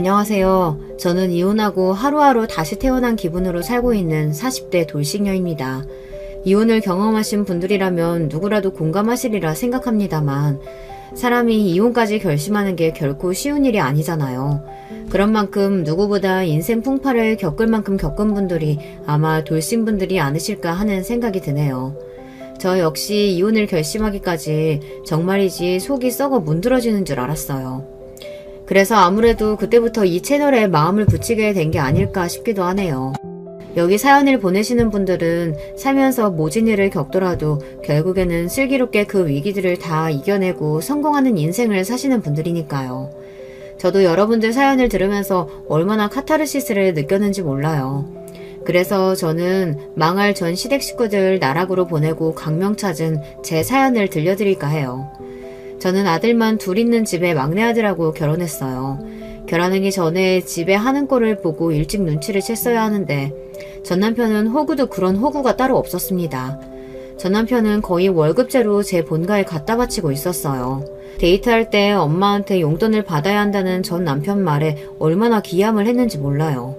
안녕하세요. 저는 이혼하고 하루하루 다시 태어난 기분으로 살고 있는 40대 돌싱녀입니다. 이혼을 경험하신 분들이라면 누구라도 공감하시리라 생각합니다만 사람이 이혼까지 결심하는 게 결코 쉬운 일이 아니잖아요. 그런 만큼 누구보다 인생 풍파를 겪을 만큼 겪은 분들이 아마 돌싱분들이 아니실까 하는 생각이 드네요. 저 역시 이혼을 결심하기까지 정말이지 속이 썩어 문드러지는 줄 알았어요. 그래서 아무래도 그때부터 이 채널에 마음을 붙이게 된 게 아닐까 싶기도 하네요. 여기 사연을 보내시는 분들은 살면서 모진 일을 겪더라도 결국에는 슬기롭게 그 위기들을 다 이겨내고 성공하는 인생을 사시는 분들이니까요. 저도 여러분들 사연을 들으면서 얼마나 카타르시스를 느꼈는지 몰라요. 그래서 저는 망할 전 시댁 식구들 나락으로 보내고 강명 찾은 제 사연을 들려드릴까 해요. 저는 아들만 둘 있는 집에 막내 아들하고 결혼했어요. 결혼하기 전에 집에 하는 꼴을 보고 일찍 눈치를 챘어야 하는데 전 남편은 호구도 그런 호구가 따로 없었습니다. 전 남편은 거의 월급제로 제 본가에 갖다 바치고 있었어요. 데이트할 때 엄마한테 용돈을 받아야 한다는 전 남편 말에 얼마나 기함을 했는지 몰라요.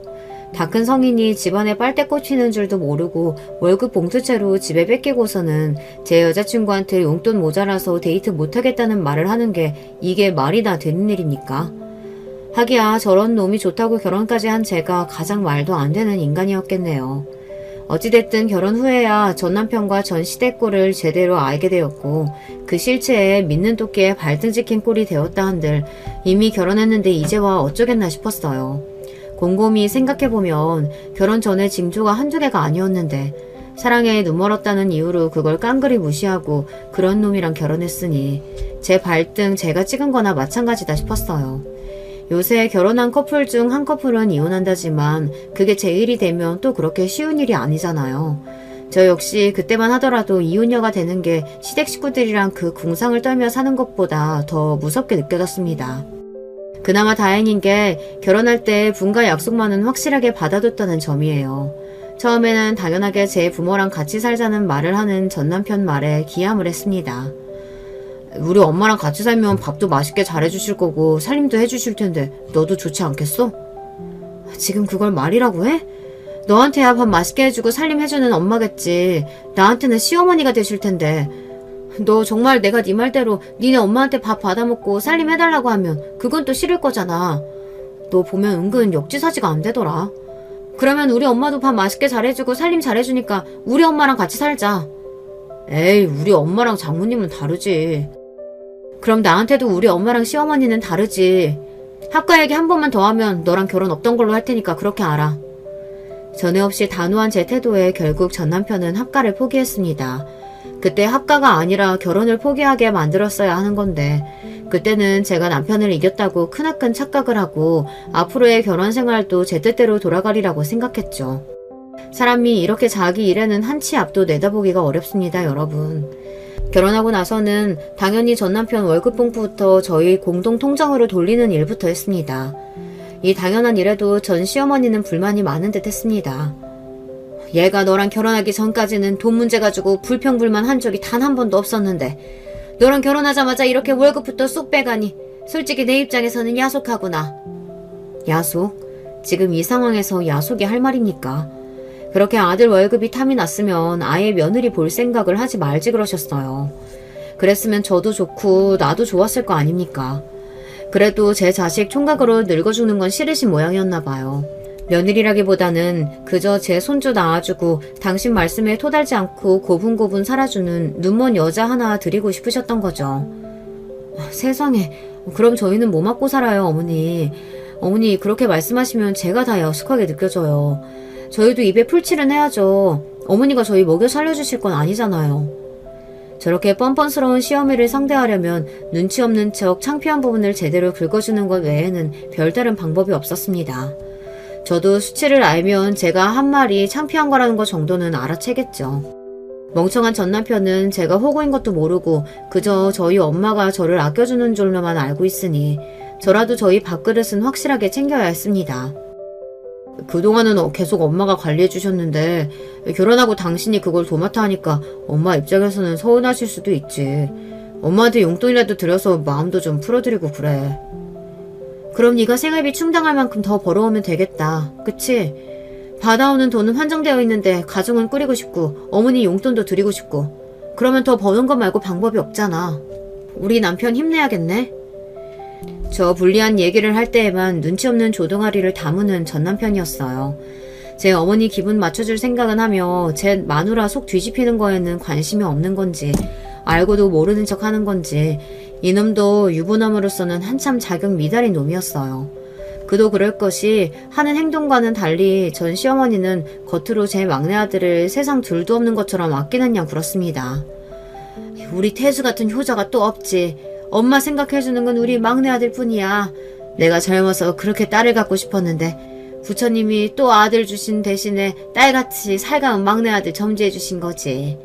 다 큰 성인이 집안에 빨대 꽂히는 줄도 모르고 월급 봉투채로 집에 뺏기고서는 제 여자친구한테 용돈 모자라서 데이트 못하겠다는 말을 하는 게 이게 말이 다 되는 일입니까? 하기야 저런 놈이 좋다고 결혼까지 한 제가 가장 말도 안 되는 인간이었겠네요. 어찌됐든 결혼 후에야 전 남편과 전 시댁 꼴을 제대로 알게 되었고 그 실체에 믿는 토끼에 발등 찍힌 꼴이 되었다 한들 이미 결혼했는데 이제와 어쩌겠나 싶었어요. 곰곰이 생각해보면 결혼 전에 징조가 한두 개가 아니었는데 사랑에 눈멀었다는 이유로 그걸 깡그리 무시하고 그런 놈이랑 결혼했으니 제 발등 제가 찍은 거나 마찬가지다 싶었어요. 요새 결혼한 커플 중 한 커플은 이혼한다지만 그게 제 일이 되면 또 그렇게 쉬운 일이 아니잖아요. 저 역시 그때만 하더라도 이혼녀가 되는 게 시댁 식구들이랑 그 궁상을 떨며 사는 것보다 더 무섭게 느껴졌습니다. 그나마 다행인 게 결혼할 때 분가 약속만은 확실하게 받아뒀다는 점이에요. 처음에는 당연하게 제 부모랑 같이 살자는 말을 하는 전 남편 말에 기함을 했습니다. 우리 엄마랑 같이 살면 밥도 맛있게 잘해주실 거고 살림도 해주실 텐데 너도 좋지 않겠어? 지금 그걸 말이라고 해? 너한테야 밥 맛있게 해주고 살림해주는 엄마겠지. 나한테는 시어머니가 되실 텐데 너 정말 내가 네 말대로 니네 엄마한테 밥 받아먹고 살림해달라고 하면 그건 또 싫을 거잖아. 너 보면 은근 역지사지가 안 되더라. 그러면 우리 엄마도 밥 맛있게 잘해주고 살림 잘해주니까 우리 엄마랑 같이 살자. 에이, 우리 엄마랑 장모님은 다르지. 그럼 나한테도 우리 엄마랑 시어머니는 다르지. 학과 얘기 한 번만 더 하면 너랑 결혼 없던 걸로 할 테니까 그렇게 알아. 전에 없이 단호한 제 태도에 결국 전 남편은 학과를 포기했습니다. 그때 학과가 아니라 결혼을 포기하게 만들었어야 하는 건데 그때는 제가 남편을 이겼다고 크나큰 착각을 하고 앞으로의 결혼 생활도 제 뜻대로 돌아가리라고 생각했죠. 사람이 이렇게 자기 일에는 한 치 앞도 내다보기가 어렵습니다, 여러분. 결혼하고 나서는 당연히 전 남편 월급 봉투부터 저희 공동 통장으로 돌리는 일부터 했습니다. 이 당연한 일에도 전 시어머니는 불만이 많은 듯 했습니다. 얘가 너랑 결혼하기 전까지는 돈 문제 가지고 불평불만 한 적이 단 한 번도 없었는데 너랑 결혼하자마자 이렇게 월급부터 쏙 빼가니 솔직히 내 입장에서는 야속하구나. 야속? 지금 이 상황에서 야속이 할 말입니까? 그렇게 아들 월급이 탐이 났으면 아예 며느리 볼 생각을 하지 말지 그러셨어요. 그랬으면 저도 좋고 나도 좋았을 거 아닙니까? 그래도 제 자식 총각으로 늙어 죽는 건 싫으신 모양이었나 봐요. 며느리라기보다는 그저 제 손주 낳아주고 당신 말씀에 토달지 않고 고분고분 살아주는 눈먼 여자 하나 드리고 싶으셨던 거죠. 세상에, 그럼 저희는 뭐 맞고 살아요, 어머니. 어머니 그렇게 말씀하시면 제가 다 야속하게 느껴져요. 저희도 입에 풀칠은 해야죠. 어머니가 저희 먹여 살려주실 건 아니잖아요. 저렇게 뻔뻔스러운 시어미를 상대하려면 눈치 없는 척 창피한 부분을 제대로 긁어주는 것 외에는 별다른 방법이 없었습니다. 저도 수치를 알면 제가 한 말이 창피한 거라는 것 정도는 알아채겠죠. 멍청한 전 남편은 제가 호구인 것도 모르고 그저 저희 엄마가 저를 아껴주는 줄로만 알고 있으니 저라도 저희 밥그릇은 확실하게 챙겨야 했습니다. 그동안은 계속 엄마가 관리해 주셨는데 결혼하고 당신이 그걸 도맡아 하니까 엄마 입장에서는 서운하실 수도 있지. 엄마한테 용돈이라도 드려서 마음도 좀 풀어드리고 그래. 그럼 네가 생활비 충당할 만큼 더 벌어오면 되겠다. 그치? 받아오는 돈은 한정되어 있는데 가정은 꾸리고 싶고 어머니 용돈도 드리고 싶고 그러면 더 버는 것 말고 방법이 없잖아. 우리 남편 힘내야겠네. 저 불리한 얘기를 할 때에만 눈치 없는 조동아리를 다무는 전 남편이었어요. 제 어머니 기분 맞춰줄 생각은 하며 제 마누라 속 뒤집히는 거에는 관심이 없는 건지 알고도 모르는 척 하는 건지 이놈도 유부남으로서는 한참 자격 미달인 놈이었어요. 그도 그럴 것이 하는 행동과는 달리 전 시어머니는 겉으로 제 막내 아들을 세상 둘도 없는 것처럼 아끼는 양 굴었습니다. 우리 태수 같은 효자가 또 없지. 엄마 생각해주는 건 우리 막내 아들 뿐이야. 내가 젊어서 그렇게 딸을 갖고 싶었는데 부처님이 또 아들 주신 대신에 딸같이 살가운 막내 아들 점지해 주신 거지.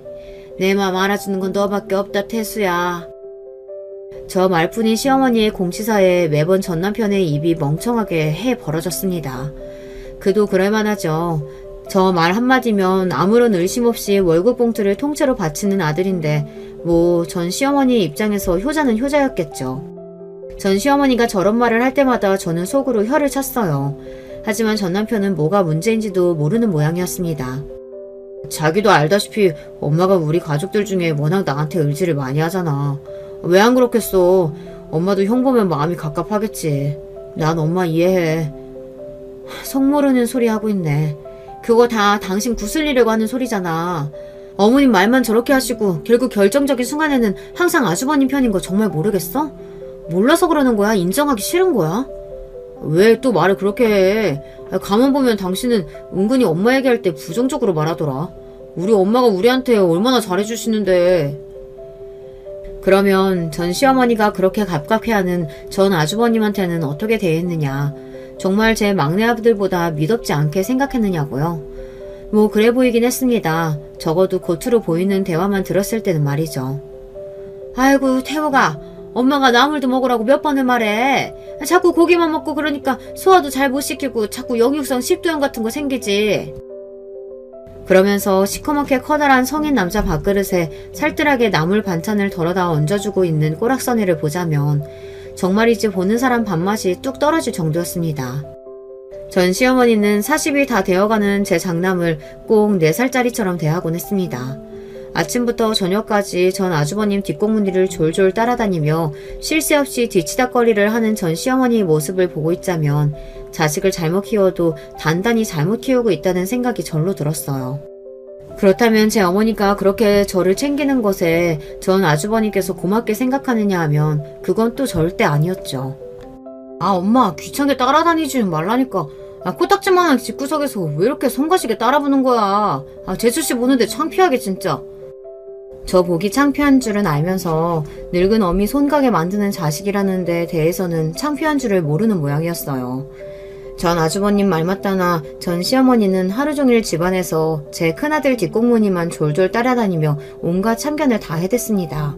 내 맘 알아주는 건 너밖에 없다 태수야. 저 말뿐인 시어머니의 공치사에 매번 전 남편의 입이 멍청하게 해 벌어졌습니다. 그도 그럴만하죠. 저 말 한마디면 아무런 의심 없이 월급 봉투를 통째로 바치는 아들인데 뭐 전 시어머니의 입장에서 효자는 효자였겠죠. 전 시어머니가 저런 말을 할 때마다 저는 속으로 혀를 찼어요. 하지만 전 남편은 뭐가 문제인지도 모르는 모양이었습니다. 자기도 알다시피 엄마가 우리 가족들 중에 워낙 나한테 의지를 많이 하잖아. 왜 안 그렇겠어. 엄마도 형 보면 마음이 갑갑하겠지. 난 엄마 이해해. 속 모르는 소리 하고 있네. 그거 다 당신 구슬리려고 하는 소리잖아. 어머님 말만 저렇게 하시고 결국 결정적인 순간에는 항상 아주버님 편인 거 정말 모르겠어? 몰라서 그러는 거야? 인정하기 싫은 거야? 왜 또 말을 그렇게 해? 가만 보면 당신은 은근히 엄마 얘기할 때 부정적으로 말하더라. 우리 엄마가 우리한테 얼마나 잘해주시는데. 그러면 전 시어머니가 그렇게 갑갑해하는 전 아주버님한테는 어떻게 대했느냐. 정말 제 막내 아들보다 미덥지 않게 생각했느냐고요. 뭐 그래 보이긴 했습니다. 적어도 겉으로 보이는 대화만 들었을 때는 말이죠. 아이고 태호가 엄마가 나물도 먹으라고 몇 번을 말해. 자꾸 고기만 먹고 그러니까 소화도 잘 못 시키고 자꾸 역류성 식도염 같은 거 생기지. 그러면서 시커멓게 커다란 성인 남자 밥그릇에 살뜰하게 나물 반찬을 덜어다 얹어주고 있는 꼬락서니를 보자면 정말이지 보는 사람 밥맛이 뚝 떨어질 정도였습니다. 전 시어머니는 40이 다 되어가는 제 장남을 꼭 4살짜리처럼 대하곤 했습니다. 아침부터 저녁까지 전 아주버님 뒷공무니를 졸졸 따라다니며 쉴 새 없이 뒤치다거리를 하는 전 시어머니의 모습을 보고 있자면 자식을 잘못 키워도 단단히 잘못 키우고 있다는 생각이 절로 들었어요. 그렇다면 제 어머니가 그렇게 저를 챙기는 것에 전 아주버님께서 고맙게 생각하느냐 하면 그건 또 절대 아니었죠. 아 엄마 귀찮게 따라다니지 말라니까. 코딱지만한 집구석에서 왜 이렇게 성가시게 따라부는 거야. 재수씨 보는데 창피하게 진짜. 저 보기 창피한 줄은 알면서 늙은 어미 손가게 만드는 자식이라는 데 대해서는 창피한 줄을 모르는 모양이었어요. 전 아주버님 말 맞다나 전 시어머니는 하루 종일 집안에서 제 큰아들 뒷공무니만 졸졸 따라다니며 온갖 참견을 다 해댔습니다.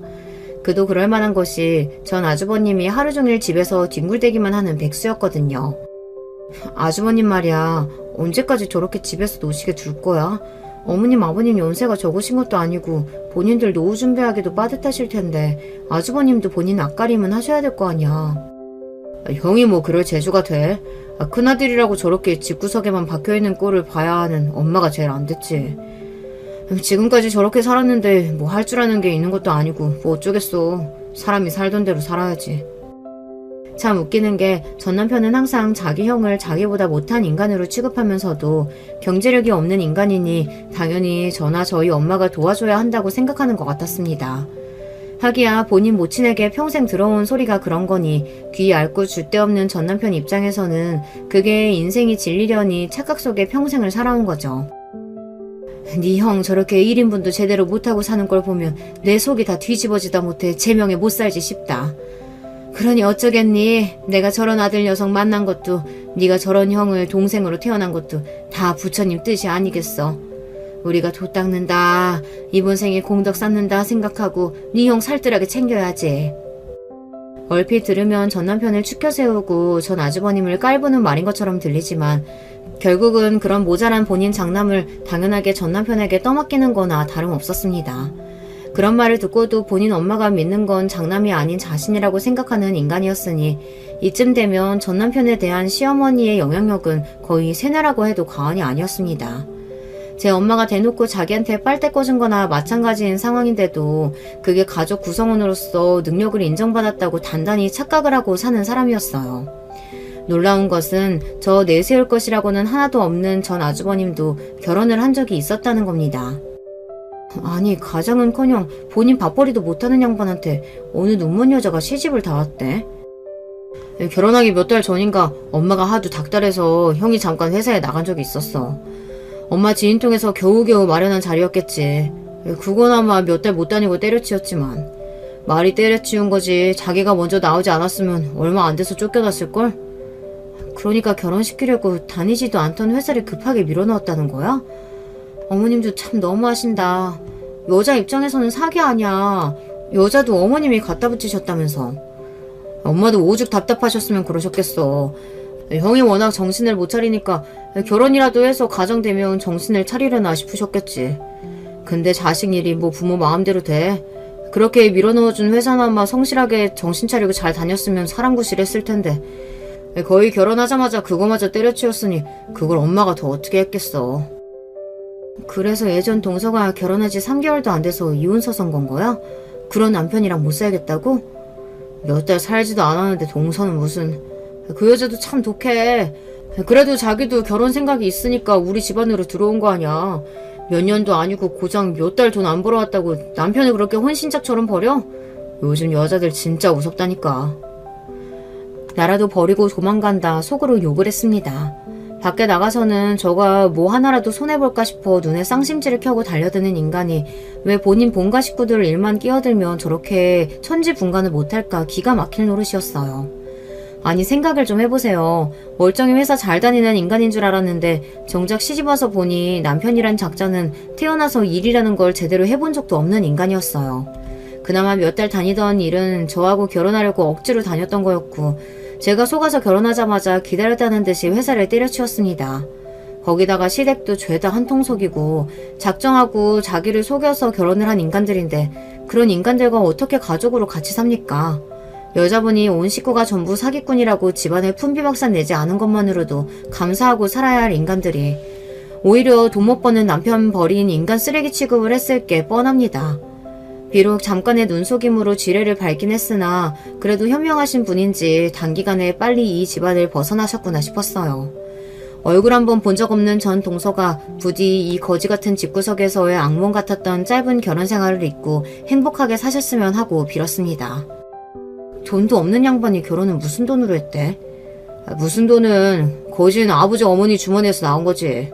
그도 그럴 만한 것이 전 아주버님이 하루 종일 집에서 뒹굴대기만 하는 백수였거든요. 아주버님 말이야, 언제까지 저렇게 집에서 노시게 둘 거야? 어머님 아버님 연세가 적으신 것도 아니고 본인들 노후 준비하기도 빠듯하실 텐데 아주버님도 본인 앞가림은 하셔야 될 거 아니야. 형이 뭐 그럴 재주가 돼? 큰아들이라고 저렇게 집구석에만 박혀있는 꼴을 봐야 하는 엄마가 제일 안 됐지. 지금까지 저렇게 살았는데 뭐 할 줄 아는 게 있는 것도 아니고 뭐 어쩌겠어. 사람이 살던 대로 살아야지. 참 웃기는 게 전 남편은 항상 자기 형을 자기보다 못한 인간으로 취급하면서도 경제력이 없는 인간이니 당연히 저나 저희 엄마가 도와줘야 한다고 생각하는 것 같았습니다. 하기야 본인 모친에게 평생 들어온 소리가 그런 거니 귀 얇고 줏대없는 전 남편 입장에서는 그게 인생이 질리려니 착각 속에 평생을 살아온 거죠. 네 형 저렇게 1인분도 제대로 못하고 사는 걸 보면 내 속이 다 뒤집어지다 못해 제명에 못 살지 싶다. 그러니 어쩌겠니? 내가 저런 아들 녀석 만난 것도 네가 저런 형을 동생으로 태어난 것도 다 부처님 뜻이 아니겠어. 우리가 도 닦는다, 이번 생에 공덕 쌓는다 생각하고 네 형 살뜰하게 챙겨야지. 얼핏 들으면 전 남편을 추켜 세우고 전 아주버님을 깔보는 말인 것처럼 들리지만 결국은 그런 모자란 본인 장남을 당연하게 전 남편에게 떠맡기는 거나 다름없었습니다. 그런 말을 듣고도 본인 엄마가 믿는 건 장남이 아닌 자신이라고 생각하는 인간이었으니 이쯤 되면 전 남편에 대한 시어머니의 영향력은 거의 세뇌라고 해도 과언이 아니었습니다. 제 엄마가 대놓고 자기한테 빨대 꽂은 거나 마찬가지인 상황인데도 그게 가족 구성원으로서 능력을 인정받았다고 단단히 착각을 하고 사는 사람이었어요. 놀라운 것은 저 내세울 것이라고는 하나도 없는 전 아주버님도 결혼을 한 적이 있었다는 겁니다. 아니, 가장은커녕 본인 밥벌이도 못하는 양반한테 어느 눈먼 여자가 시집을 다 왔대. 결혼하기 몇 달 전인가 엄마가 하도 닥달해서 형이 잠깐 회사에 나간 적이 있었어. 엄마 지인 통해서 겨우겨우 마련한 자리였겠지. 그거나마 몇 달 못 다니고 때려치웠지만 말이 때려치운 거지 자기가 먼저 나오지 않았으면 얼마 안 돼서 쫓겨났을걸? 그러니까 결혼시키려고 다니지도 않던 회사를 급하게 밀어넣었다는 거야? 어머님도 참 너무하신다. 여자 입장에서는 사기 아니야. 여자도 어머님이 갖다 붙이셨다면서. 엄마도 오죽 답답하셨으면 그러셨겠어. 형이 워낙 정신을 못 차리니까 결혼이라도 해서 가정되면 정신을 차리려나 싶으셨겠지. 근데 자식 일이 뭐 부모 마음대로 돼. 그렇게 밀어넣어준 회사나마 성실하게 정신 차리고 잘 다녔으면 사람 구실했을 텐데 거의 결혼하자마자 그거마저 때려치웠으니 그걸 엄마가 더 어떻게 했겠어. 그래서 예전 동서가 결혼한 지 3개월도 안 돼서 이혼 서선 건 거야? 그런 남편이랑 못 살겠다고? 몇 달 살지도 않았는데 동서는 무슨. 그 여자도 참 독해. 그래도 자기도 결혼 생각이 있으니까 우리 집안으로 들어온 거 아니야. 몇 년도 아니고 고작 몇 달 돈 안 벌어왔다고 남편을 그렇게 혼신잡처럼 버려? 요즘 여자들 진짜 무섭다니까. 나라도 버리고 도망간다 속으로 욕을 했습니다. 밖에 나가서는 저가 뭐 하나라도 손해볼까 싶어 눈에 쌍심지를 켜고 달려드는 인간이 왜 본인 본가 식구들 일만 끼어들면 저렇게 천지분간을 못할까 기가 막힐 노릇이었어요. 아니 생각을 좀 해보세요. 멀쩡히 회사 잘 다니는 인간인 줄 알았는데 정작 시집와서 보니 남편이란 작자는 태어나서 일이라는 걸 제대로 해본 적도 없는 인간이었어요. 그나마 몇 달 다니던 일은 저하고 결혼하려고 억지로 다녔던 거였고 제가 속아서 결혼하자마자 기다렸다는 듯이 회사를 때려치웠습니다. 거기다가 시댁도 죄다 한통속이고 작정하고 자기를 속여서 결혼을 한 인간들인데 그런 인간들과 어떻게 가족으로 같이 삽니까? 여자분이 온 식구가 전부 사기꾼이라고 집안에 품비박산 내지 않은 것만으로도 감사하고 살아야 할 인간들이 오히려 돈 못 버는 남편 버린 인간 쓰레기 취급을 했을 게 뻔합니다. 비록 잠깐의 눈속임으로 지뢰를 밟긴 했으나 그래도 현명하신 분인지 단기간에 빨리 이 집안을 벗어나셨구나 싶었어요. 얼굴 한번 본 적 없는 전 동서가 부디 이 거지 같은 집구석에서의 악몽 같았던 짧은 결혼 생활을 잊고 행복하게 사셨으면 하고 빌었습니다. 돈도 없는 양반이 결혼은 무슨 돈으로 했대? 무슨 돈은 거지는 아버지 어머니 주머니에서 나온 거지.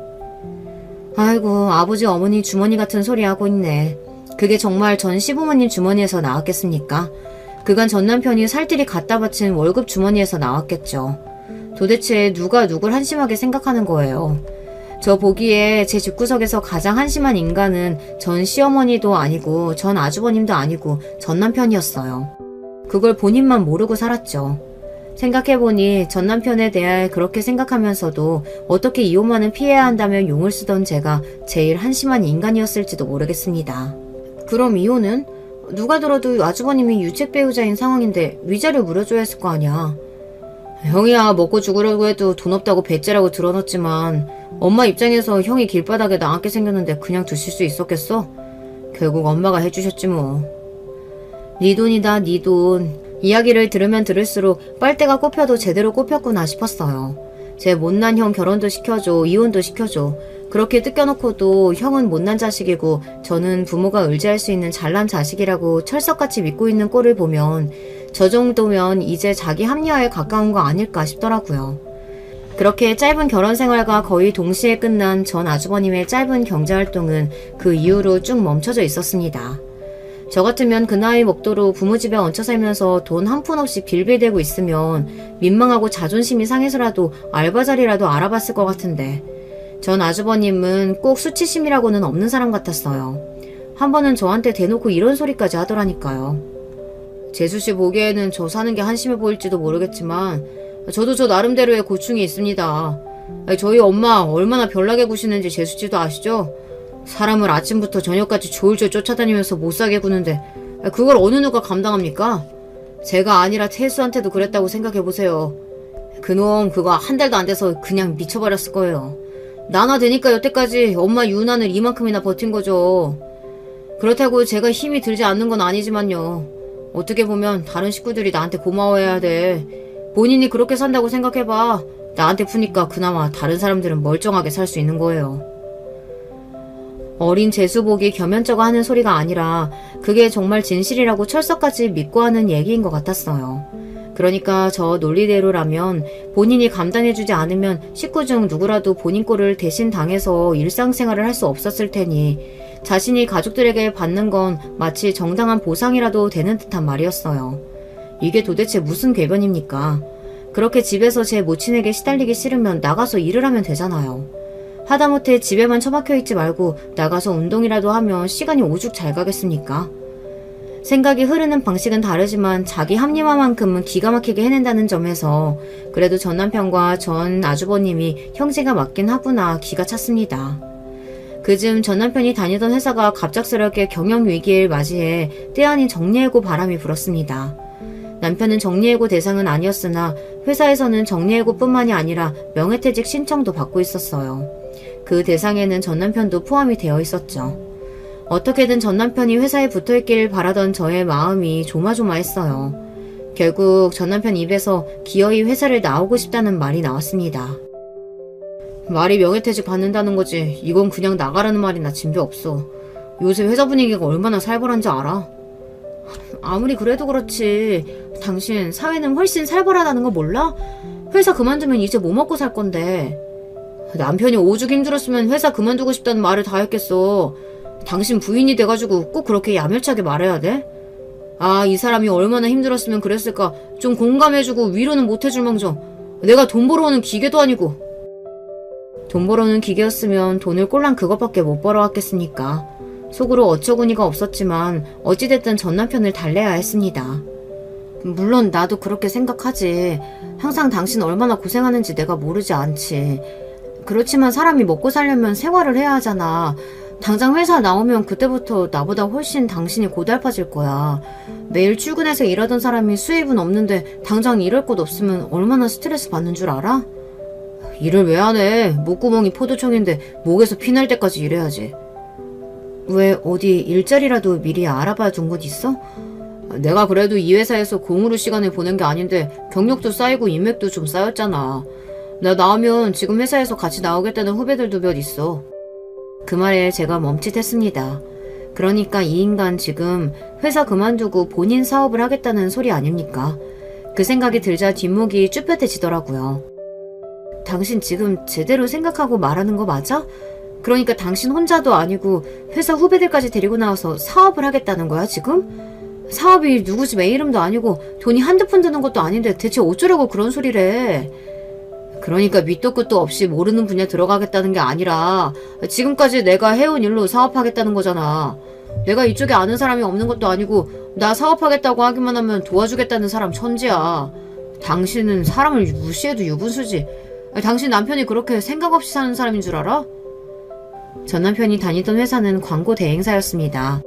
아이고 아버지 어머니 주머니 같은 소리 하고 있네. 그게 정말 전 시부모님 주머니에서 나왔겠습니까? 그간 전 남편이 살뜰히 갖다 바친 월급 주머니에서 나왔겠죠. 도대체 누가 누굴 한심하게 생각하는 거예요. 저 보기에 제 집구석에서 가장 한심한 인간은 전 시어머니도 아니고 전 아주버님도 아니고 전 남편이었어요. 그걸 본인만 모르고 살았죠. 생각해보니 전 남편에 대해 그렇게 생각하면서도 어떻게 이혼만은 피해야 한다며 용을 쓰던 제가 제일 한심한 인간이었을지도 모르겠습니다. 그럼 이혼은? 누가 들어도 아주버님이 유책 배우자인 상황인데 위자료 물어줘야 했을 거 아니야. 형이야 먹고 죽으려고 해도 돈 없다고 배째라고 들어놨지만 엄마 입장에서 형이 길바닥에 나앉게 생겼는데 그냥 두실 수 있었겠어? 결국 엄마가 해주셨지 뭐. 네 돈이다 네 돈. 이야기를 들으면 들을수록 빨대가 꼽혀도 제대로 꼽혔구나 싶었어요. 제 못난 형 결혼도 시켜줘 이혼도 시켜줘. 그렇게 뜯겨놓고도 형은 못난 자식이고 저는 부모가 의지할 수 있는 잘난 자식이라고 철석같이 믿고 있는 꼴을 보면 저 정도면 이제 자기 합리화에 가까운 거 아닐까 싶더라고요. 그렇게 짧은 결혼 생활과 거의 동시에 끝난 전 아주버님의 짧은 경제활동은 그 이후로 쭉 멈춰져 있었습니다. 저 같으면 그 나이 먹도록 부모 집에 얹혀 살면서 돈 한 푼 없이 빌빌대고 있으면 민망하고 자존심이 상해서라도 알바 자리라도 알아봤을 것 같은데 전 아주버님은 꼭 수치심이라고는 없는 사람 같았어요. 한 번은 저한테 대놓고 이런 소리까지 하더라니까요. 재수씨 보기에는 저 사는 게 한심해 보일지도 모르겠지만 저도 저 나름대로의 고충이 있습니다. 저희 엄마 얼마나 별나게 구시는지 재수씨도 아시죠? 사람을 아침부터 저녁까지 졸졸 쫓아다니면서 못사게 구는데 그걸 어느 누가 감당합니까? 제가 아니라 태수한테도 그랬다고 생각해보세요. 그놈 그거 한 달도 안 돼서 그냥 미쳐버렸을 거예요. 나나 되니까 여태까지 엄마 유난을 이만큼이나 버틴 거죠. 그렇다고 제가 힘이 들지 않는 건 아니지만요. 어떻게 보면 다른 식구들이 나한테 고마워해야 돼. 본인이 그렇게 산다고 생각해봐. 나한테 푸니까 그나마 다른 사람들은 멀쩡하게 살 수 있는 거예요. 어린 재수복이 겸연쩍어 하는 소리가 아니라 그게 정말 진실이라고 철석같이 믿고 하는 얘기인 것 같았어요. 그러니까 저 논리대로라면 본인이 감당해주지 않으면 식구 중 누구라도 본인 꼴을 대신 당해서 일상생활을 할 수 없었을 테니 자신이 가족들에게 받는 건 마치 정당한 보상이라도 되는 듯한 말이었어요. 이게 도대체 무슨 궤변입니까? 그렇게 집에서 제 모친에게 시달리기 싫으면 나가서 일을 하면 되잖아요. 하다못해 집에만 처박혀 있지 말고 나가서 운동이라도 하면 시간이 오죽 잘 가겠습니까? 생각이 흐르는 방식은 다르지만 자기 합리화만큼은 기가 막히게 해낸다는 점에서 그래도 전 남편과 전 아주버님이 형제가 맞긴 하구나 기가 찼습니다. 그즘 전 남편이 다니던 회사가 갑작스럽게 경영위기를 맞이해 때 아닌 정리해고 바람이 불었습니다. 남편은 정리해고 대상은 아니었으나 회사에서는 정리해고뿐만이 아니라 명예퇴직 신청도 받고 있었어요. 그 대상에는 전 남편도 포함이 되어 있었죠. 어떻게든 전 남편이 회사에 붙어있길 바라던 저의 마음이 조마조마했어요. 결국 전 남편 입에서 기어이 회사를 나오고 싶다는 말이 나왔습니다. 말이 명예퇴직 받는다는 거지 이건 그냥 나가라는 말이나 진배 없어. 요새 회사 분위기가 얼마나 살벌한지 알아? 아무리 그래도 그렇지 당신 사회는 훨씬 살벌하다는 거 몰라? 회사 그만두면 이제 뭐 먹고 살 건데. 남편이 오죽 힘들었으면 회사 그만두고 싶다는 말을 다 했겠어. 당신 부인이 돼가지고 꼭 그렇게 야멸차게 말해야 돼? 아, 이 사람이 얼마나 힘들었으면 그랬을까 좀 공감해주고 위로는 못해줄 망정 내가 돈 벌어오는 기계도 아니고. 돈 벌어오는 기계였으면 돈을 꼴랑 그것밖에 못 벌어왔겠습니까? 속으로 어처구니가 없었지만 어찌됐든 전 남편을 달래야 했습니다. 물론 나도 그렇게 생각하지. 항상 당신 얼마나 고생하는지 내가 모르지 않지. 그렇지만 사람이 먹고 살려면 생활을 해야 하잖아. 당장 회사 나오면 그때부터 나보다 훨씬 당신이 고달파질 거야. 매일 출근해서 일하던 사람이 수입은 없는데 당장 일할 곳 없으면 얼마나 스트레스 받는 줄 알아? 일을 왜 안 해? 목구멍이 포도청인데 목에서 피날 때까지 일해야지. 왜 어디 일자리라도 미리 알아봐 둔 곳 있어? 내가 그래도 이 회사에서 공으로 시간을 보낸 게 아닌데 경력도 쌓이고 인맥도 좀 쌓였잖아. 나 나오면 지금 회사에서 같이 나오겠다는 후배들도 몇 있어. 그 말에 제가 멈칫했습니다. 그러니까 이 인간 지금 회사 그만두고 본인 사업을 하겠다는 소리 아닙니까? 그 생각이 들자 뒷목이 쭈뼛해지더라고요. 당신 지금 제대로 생각하고 말하는 거 맞아? 그러니까 당신 혼자도 아니고 회사 후배들까지 데리고 나와서 사업을 하겠다는 거야 지금? 사업이 누구 집 애 이름도 아니고 돈이 한두 푼 드는 것도 아닌데 대체 어쩌려고 그런 소리를 해. 그러니까 밑도 끝도 없이 모르는 분야 들어가겠다는 게 아니라 지금까지 내가 해온 일로 사업하겠다는 거잖아. 내가 이쪽에 아는 사람이 없는 것도 아니고 나 사업하겠다고 하기만 하면 도와주겠다는 사람 천지야. 당신은 사람을 무시해도 유분수지. 당신 남편이 그렇게 생각 없이 사는 사람인 줄 알아? 전 남편이 다니던 회사는 광고 대행사였습니다.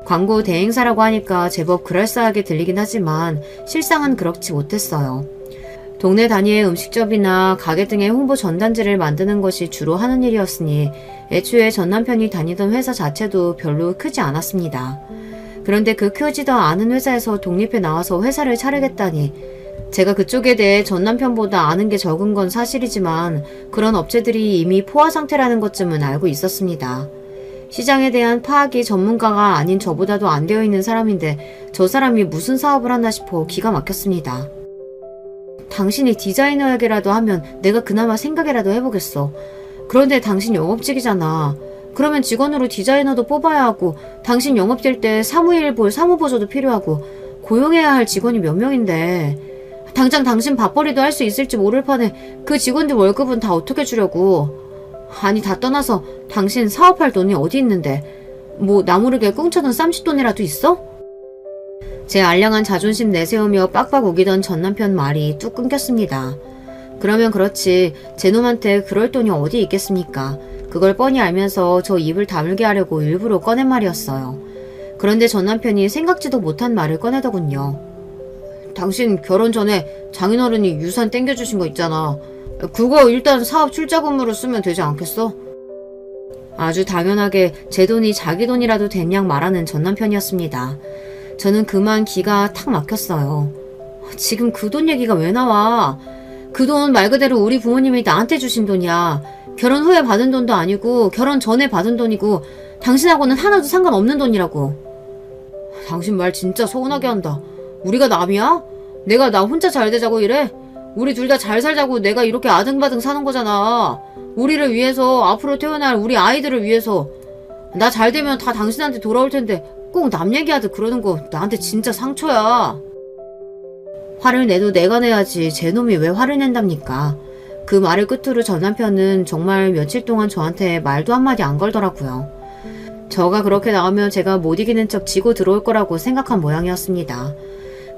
광고 대행사라고 하니까 제법 그럴싸하게 들리긴 하지만 실상은 그렇지 못했어요. 동네 단위의 음식점이나 가게 등의 홍보 전단지를 만드는 것이 주로 하는 일이었으니 애초에 전 남편이 다니던 회사 자체도 별로 크지 않았습니다. 그런데 그 크지도 않은 회사에서 독립해 나와서 회사를 차리겠다니 제가 그쪽에 대해 전 남편보다 아는 게 적은 건 사실이지만 그런 업체들이 이미 포화 상태라는 것쯤은 알고 있었습니다. 시장에 대한 파악이 전문가가 아닌 저보다도 안 되어 있는 사람인데 저 사람이 무슨 사업을 하나 싶어 기가 막혔습니다. 당신이 디자이너에게라도 하면 내가 그나마 생각이라도 해보겠어. 그런데 당신 영업직이잖아. 그러면 직원으로 디자이너도 뽑아야 하고 당신 영업될 때 사무일 볼 사무보조도 필요하고 고용해야 할 직원이 몇 명인데 당장 당신 밥벌이도 할 수 있을지 모를 판에 그 직원들 월급은 다 어떻게 주려고. 아니 다 떠나서 당신 사업할 돈이 어디 있는데 뭐 나 모르게 꿍쳐둔 쌈짓돈이라도 있어? 제 알량한 자존심 내세우며 빡빡 우기던 전 남편 말이 뚝 끊겼습니다. 그러면 그렇지 제 놈한테 그럴 돈이 어디 있겠습니까? 그걸 뻔히 알면서 저 입을 다물게 하려고 일부러 꺼낸 말이었어요. 그런데 전 남편이 생각지도 못한 말을 꺼내더군요. 당신 결혼 전에 장인어른이 유산 땡겨주신 거 있잖아. 그거 일단 사업 출자금으로 쓰면 되지 않겠어? 아주 당연하게 제 돈이 자기 돈이라도 됐냥 말하는 전 남편이었습니다. 저는 그만 기가 탁 막혔어요. 지금 그 돈 얘기가 왜 나와? 그 돈 말 그대로 우리 부모님이 나한테 주신 돈이야. 결혼 후에 받은 돈도 아니고 결혼 전에 받은 돈이고 당신하고는 하나도 상관없는 돈이라고. 당신 말 진짜 서운하게 한다. 우리가 남이야? 내가 나 혼자 잘 되자고 이래? 우리 둘 다 잘 살자고 내가 이렇게 아등바등 사는 거잖아. 우리를 위해서, 앞으로 태어날 우리 아이들을 위해서. 나 잘 되면 다 당신한테 돌아올 텐데 꼭 남 얘기하듯 그러는 거 나한테 진짜 상처야. 화를 내도 내가 내야지 제 놈이 왜 화를 낸답니까? 그 말을 끝으로 전 남편은 정말 며칠 동안 저한테 말도 한마디 안 걸더라고요. 저가 그렇게 나오면 제가 못 이기는 척 지고 들어올 거라고 생각한 모양이었습니다.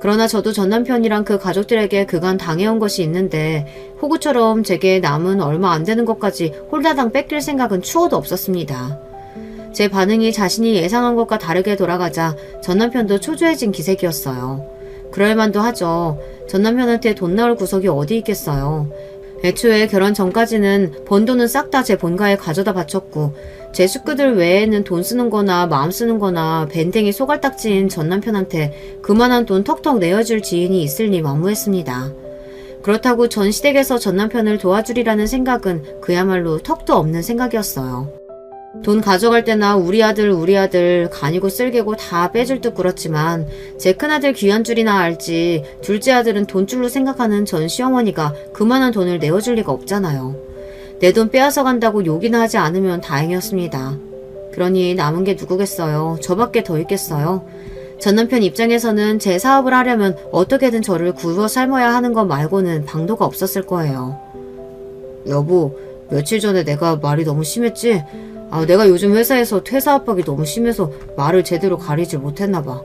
그러나 저도 전 남편이랑 그 가족들에게 그간 당해온 것이 있는데 호구처럼 제게 남은 얼마 안 되는 것까지 홀다당 뺏길 생각은 추호도 없었습니다. 제 반응이 자신이 예상한 것과 다르게 돌아가자 전 남편도 초조해진 기색이었어요. 그럴만도 하죠. 전 남편한테 돈 나올 구석이 어디 있겠어요. 애초에 결혼 전까지는 번 돈은 싹 다 제 본가에 가져다 바쳤고 제 식구들 외에는 돈 쓰는 거나 마음 쓰는 거나 밴댕이 소갈딱지인 전 남편한테 그만한 돈 턱턱 내어줄 지인이 있을리 만무했습니다. 그렇다고 전 시댁에서 전 남편을 도와주리라는 생각은 그야말로 턱도 없는 생각이었어요. 돈 가져갈 때나 우리 아들 간이고 쓸개고 다 빼줄 듯 굴었지만 제 큰아들 귀한 줄이나 알지 둘째 아들은 돈줄로 생각하는 전 시어머니가 그만한 돈을 내어줄 리가 없잖아요. 내 돈 빼앗아 간다고 욕이나 하지 않으면 다행이었습니다. 그러니 남은 게 누구겠어요. 저밖에 더 있겠어요. 전 남편 입장에서는 제 사업을 하려면 어떻게든 저를 굴러 삶아야 하는 것 말고는 방도가 없었을 거예요. 여보, 며칠 전에 내가 말이 너무 심했지? 내가 요즘 회사에서 퇴사 압박이 너무 심해서 말을 제대로 가리질 못했나봐.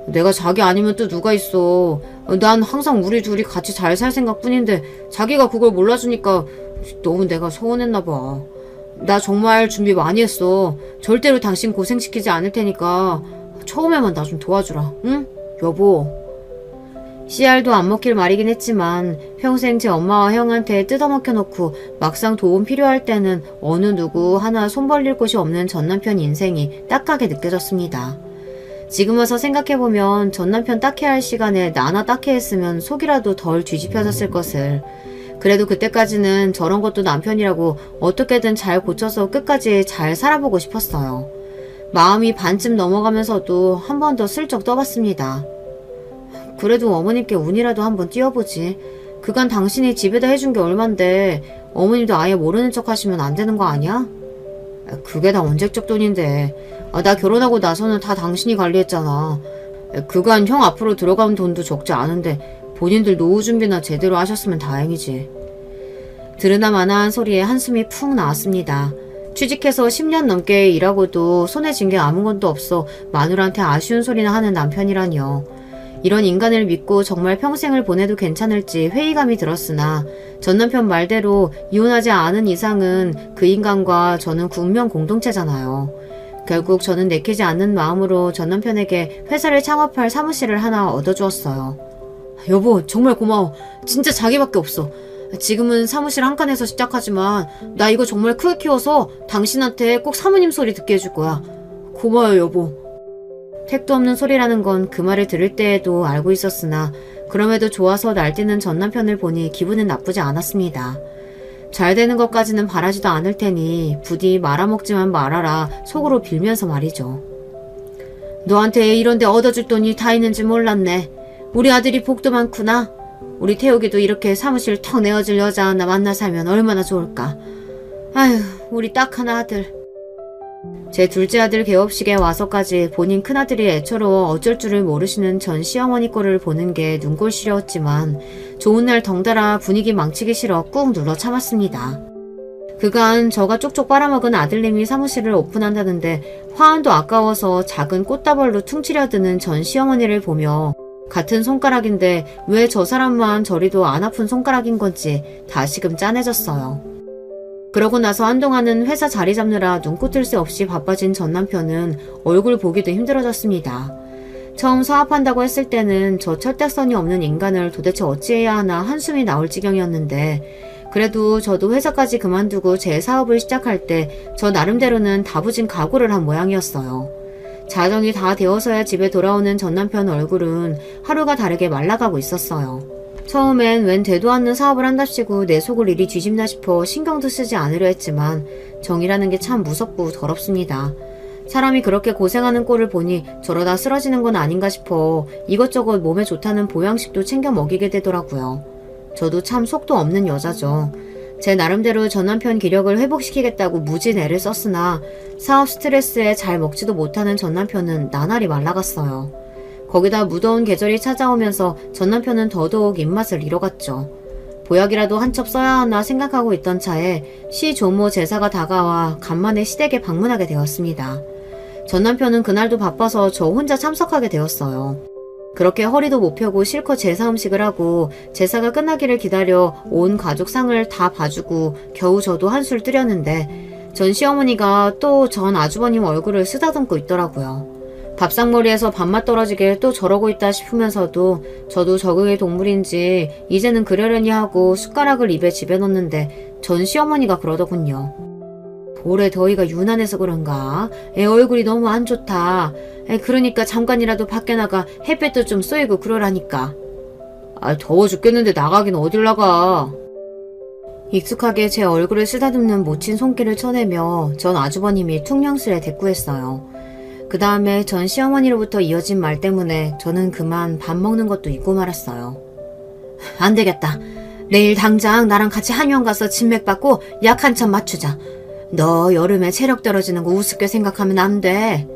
내가 자기 아니면 또 누가 있어. 난 항상 우리 둘이 같이 잘 살 생각뿐인데 자기가 그걸 몰라주니까 너무 내가 서운했나봐. 나 정말 준비 많이 했어. 절대로 당신 고생시키지 않을 테니까 처음에만 나 좀 도와주라. 응? 여보. 씨알도 안 먹힐 말이긴 했지만 평생 제 엄마와 형한테 뜯어먹혀 놓고 막상 도움 필요할 때는 어느 누구 하나 손 벌릴 곳이 없는 전 남편 인생이 딱하게 느껴졌습니다. 지금 와서 생각해보면 전 남편 딱해할 시간에 나나 딱해했으면 속이라도 덜 뒤집혀졌을 것을. 그래도 그때까지는 저런 것도 남편이라고 어떻게든 잘 고쳐서 끝까지 잘 살아보고 싶었어요. 마음이 반쯤 넘어가면서도 한 번 더 슬쩍 떠봤습니다. 그래도 어머님께 운이라도 한번 띄워보지. 그간 당신이 집에다 해준 게 얼만데 어머님도 아예 모르는 척 하시면 안 되는 거 아니야? 그게 다 언제적 돈인데. 나 결혼하고 나서는 다 당신이 관리했잖아. 그간 형 앞으로 들어간 돈도 적지 않은데 본인들 노후 준비나 제대로 하셨으면 다행이지. 들으나 마나한 소리에 한숨이 푹 나왔습니다. 취직해서 10년 넘게 일하고도 손에 쥔 게 아무것도 없어 마누라한테 아쉬운 소리나 하는 남편이라니요. 이런 인간을 믿고 정말 평생을 보내도 괜찮을지 회의감이 들었으나 전 남편 말대로 이혼하지 않은 이상은 그 인간과 저는 운명 공동체잖아요. 결국 저는 내키지 않는 마음으로 전 남편에게 회사를 창업할 사무실을 하나 얻어주었어요. 여보, 정말 고마워. 진짜 자기밖에 없어. 지금은 사무실 한 칸에서 시작하지만 나 이거 정말 크게 키워서 당신한테 꼭 사모님 소리 듣게 해줄 거야. 고마워요, 여보. 택도 없는 소리라는 건 그 말을 들을 때에도 알고 있었으나 그럼에도 좋아서 날뛰는 전 남편을 보니 기분은 나쁘지 않았습니다. 잘 되는 것까지는 바라지도 않을 테니 부디 말아먹지만 말아라 속으로 빌면서 말이죠. 너한테 이런데 얻어줄 돈이 다 있는지 몰랐네. 우리 아들이 복도 많구나. 우리 태욱이도 이렇게 사무실 턱 내어줄 여자 하나 만나 살면 얼마나 좋을까. 아휴, 우리 딱 하나 아들. 제 둘째 아들 개업식에 와서까지 본인 큰아들이 애처로워 어쩔 줄을 모르시는 전 시어머니 꼴을 보는 게 눈꼴 시려웠지만 좋은 날 덩달아 분위기 망치기 싫어 꾹 눌러 참았습니다. 그간 저가 쪽쪽 빨아먹은 아들님이 사무실을 오픈한다는데 화환도 아까워서 작은 꽃다발로 퉁치려드는 전 시어머니를 보며 같은 손가락인데 왜 저 사람만 저리도 안 아픈 손가락인 건지 다시금 짠해졌어요. 그러고 나서 한동안은 회사 자리 잡느라 눈코 뜰 새 없이 바빠진 전 남편은 얼굴 보기도 힘들어졌습니다. 처음 사업한다고 했을 때는 저 철딱선이 없는 인간을 도대체 어찌해야 하나 한숨이 나올 지경이었는데, 그래도 저도 회사까지 그만두고 제 사업을 시작할 때 저 나름대로는 다부진 각오를 한 모양이었어요. 자정이 다 되어서야 집에 돌아오는 전 남편 얼굴은 하루가 다르게 말라가고 있었어요. 처음엔 웬 되도 않는 사업을 한답시고 내 속을 이리 뒤집나 싶어 신경도 쓰지 않으려 했지만 정이라는 게 참 무섭고 더럽습니다. 사람이 그렇게 고생하는 꼴을 보니 저러다 쓰러지는 건 아닌가 싶어 이것저것 몸에 좋다는 보양식도 챙겨 먹이게 되더라고요. 저도 참 속도 없는 여자죠. 제 나름대로 전 남편 기력을 회복시키겠다고 무진 애를 썼으나 사업 스트레스에 잘 먹지도 못하는 전 남편은 나날이 말라갔어요. 거기다 무더운 계절이 찾아오면서 전 남편은 더더욱 입맛을 잃어갔죠. 보약이라도 한 첩 써야 하나 생각하고 있던 차에 시조모 제사가 다가와 간만에 시댁에 방문하게 되었습니다. 전 남편은 그날도 바빠서 저 혼자 참석하게 되었어요. 그렇게 허리도 못 펴고 실컷 제사 음식을 하고 제사가 끝나기를 기다려 온 가족 상을 다 봐주고 겨우 저도 한술 뜨렸는데 전 시어머니가 또 전 아주버님 얼굴을 쓰다듬고 있더라고요. 밥상머리에서 밥맛 떨어지게 또 저러고 있다 싶으면서도 저도 적응의 동물인지 이제는 그러려니 하고 숟가락을 입에 집어넣는데 전 시어머니가 그러더군요. 올해 더위가 유난해서 그런가? 애 얼굴이 너무 안 좋다. 그러니까 잠깐이라도 밖에 나가 햇볕도 좀 쏘이고 그러라니까. 더워 죽겠는데 나가긴 어딜 나가. 익숙하게 제 얼굴을 쓰다듬는 모친 손길을 쳐내며 전 아주버님이 퉁명스레 대꾸했어요. 그 다음에 전 시어머니로부터 이어진 말 때문에 저는 그만 밥 먹는 것도 잊고 말았어요. 안 되겠다. 내일 당장 나랑 같이 한의원 가서 진맥 받고 약 한 찬 맞추자. 너 여름에 체력 떨어지는 거 우습게 생각하면 안 돼.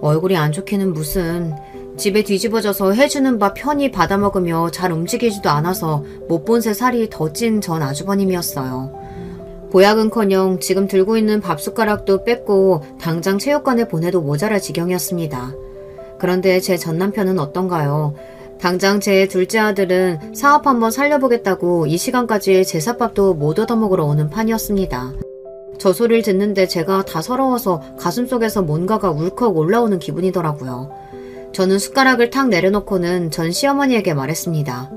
얼굴이 안 좋기는 무슨. 집에 뒤집어져서 해주는 밥 편히 받아먹으며 잘 움직이지도 않아서 못 본 새 살이 더 찐 전 아주버님이었어요. 보약은커녕 지금 들고 있는 밥숟가락도 뺐고 당장 체육관에 보내도 모자랄 지경이었습니다. 그런데 제 전 남편은 어떤가요? 당장 제 둘째 아들은 사업 한번 살려보겠다고 이 시간까지 제사밥도 못 얻어먹으러 오는 판이었습니다. 저 소리를 듣는데 제가 다 서러워서 가슴속에서 뭔가가 울컥 올라오는 기분이더라고요. 저는 숟가락을 탁 내려놓고는 전 시어머니에게 말했습니다.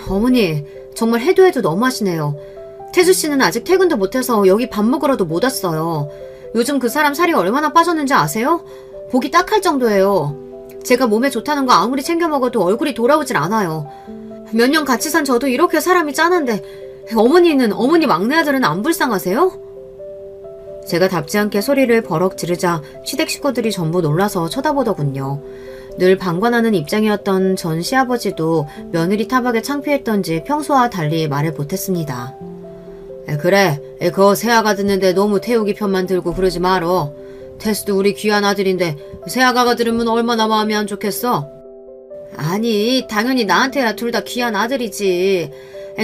어머니, 정말 해도 해도 너무하시네요. 태수씨는 아직 퇴근도 못해서 여기 밥 먹으러도 못 왔어요. 요즘 그 사람 살이 얼마나 빠졌는지 아세요? 보기 딱할 정도예요. 제가 몸에 좋다는 거 아무리 챙겨 먹어도 얼굴이 돌아오질 않아요. 몇 년 같이 산 저도 이렇게 사람이 짠한데 어머니 막내 아들은 안 불쌍하세요? 제가 답지 않게 소리를 버럭 지르자 시댁 식구들이 전부 놀라서 쳐다보더군요. 늘 방관하는 입장이었던 전 시아버지도 며느리 타박에 창피했던지 평소와 달리 말을 못했습니다. 그래, 그거 새아가 듣는데 너무 태우기 편만 들고 그러지 말어. 태수도 우리 귀한 아들인데 새아가가 들으면 얼마나 마음이 안 좋겠어? 아니, 당연히 나한테야 둘 다 귀한 아들이지.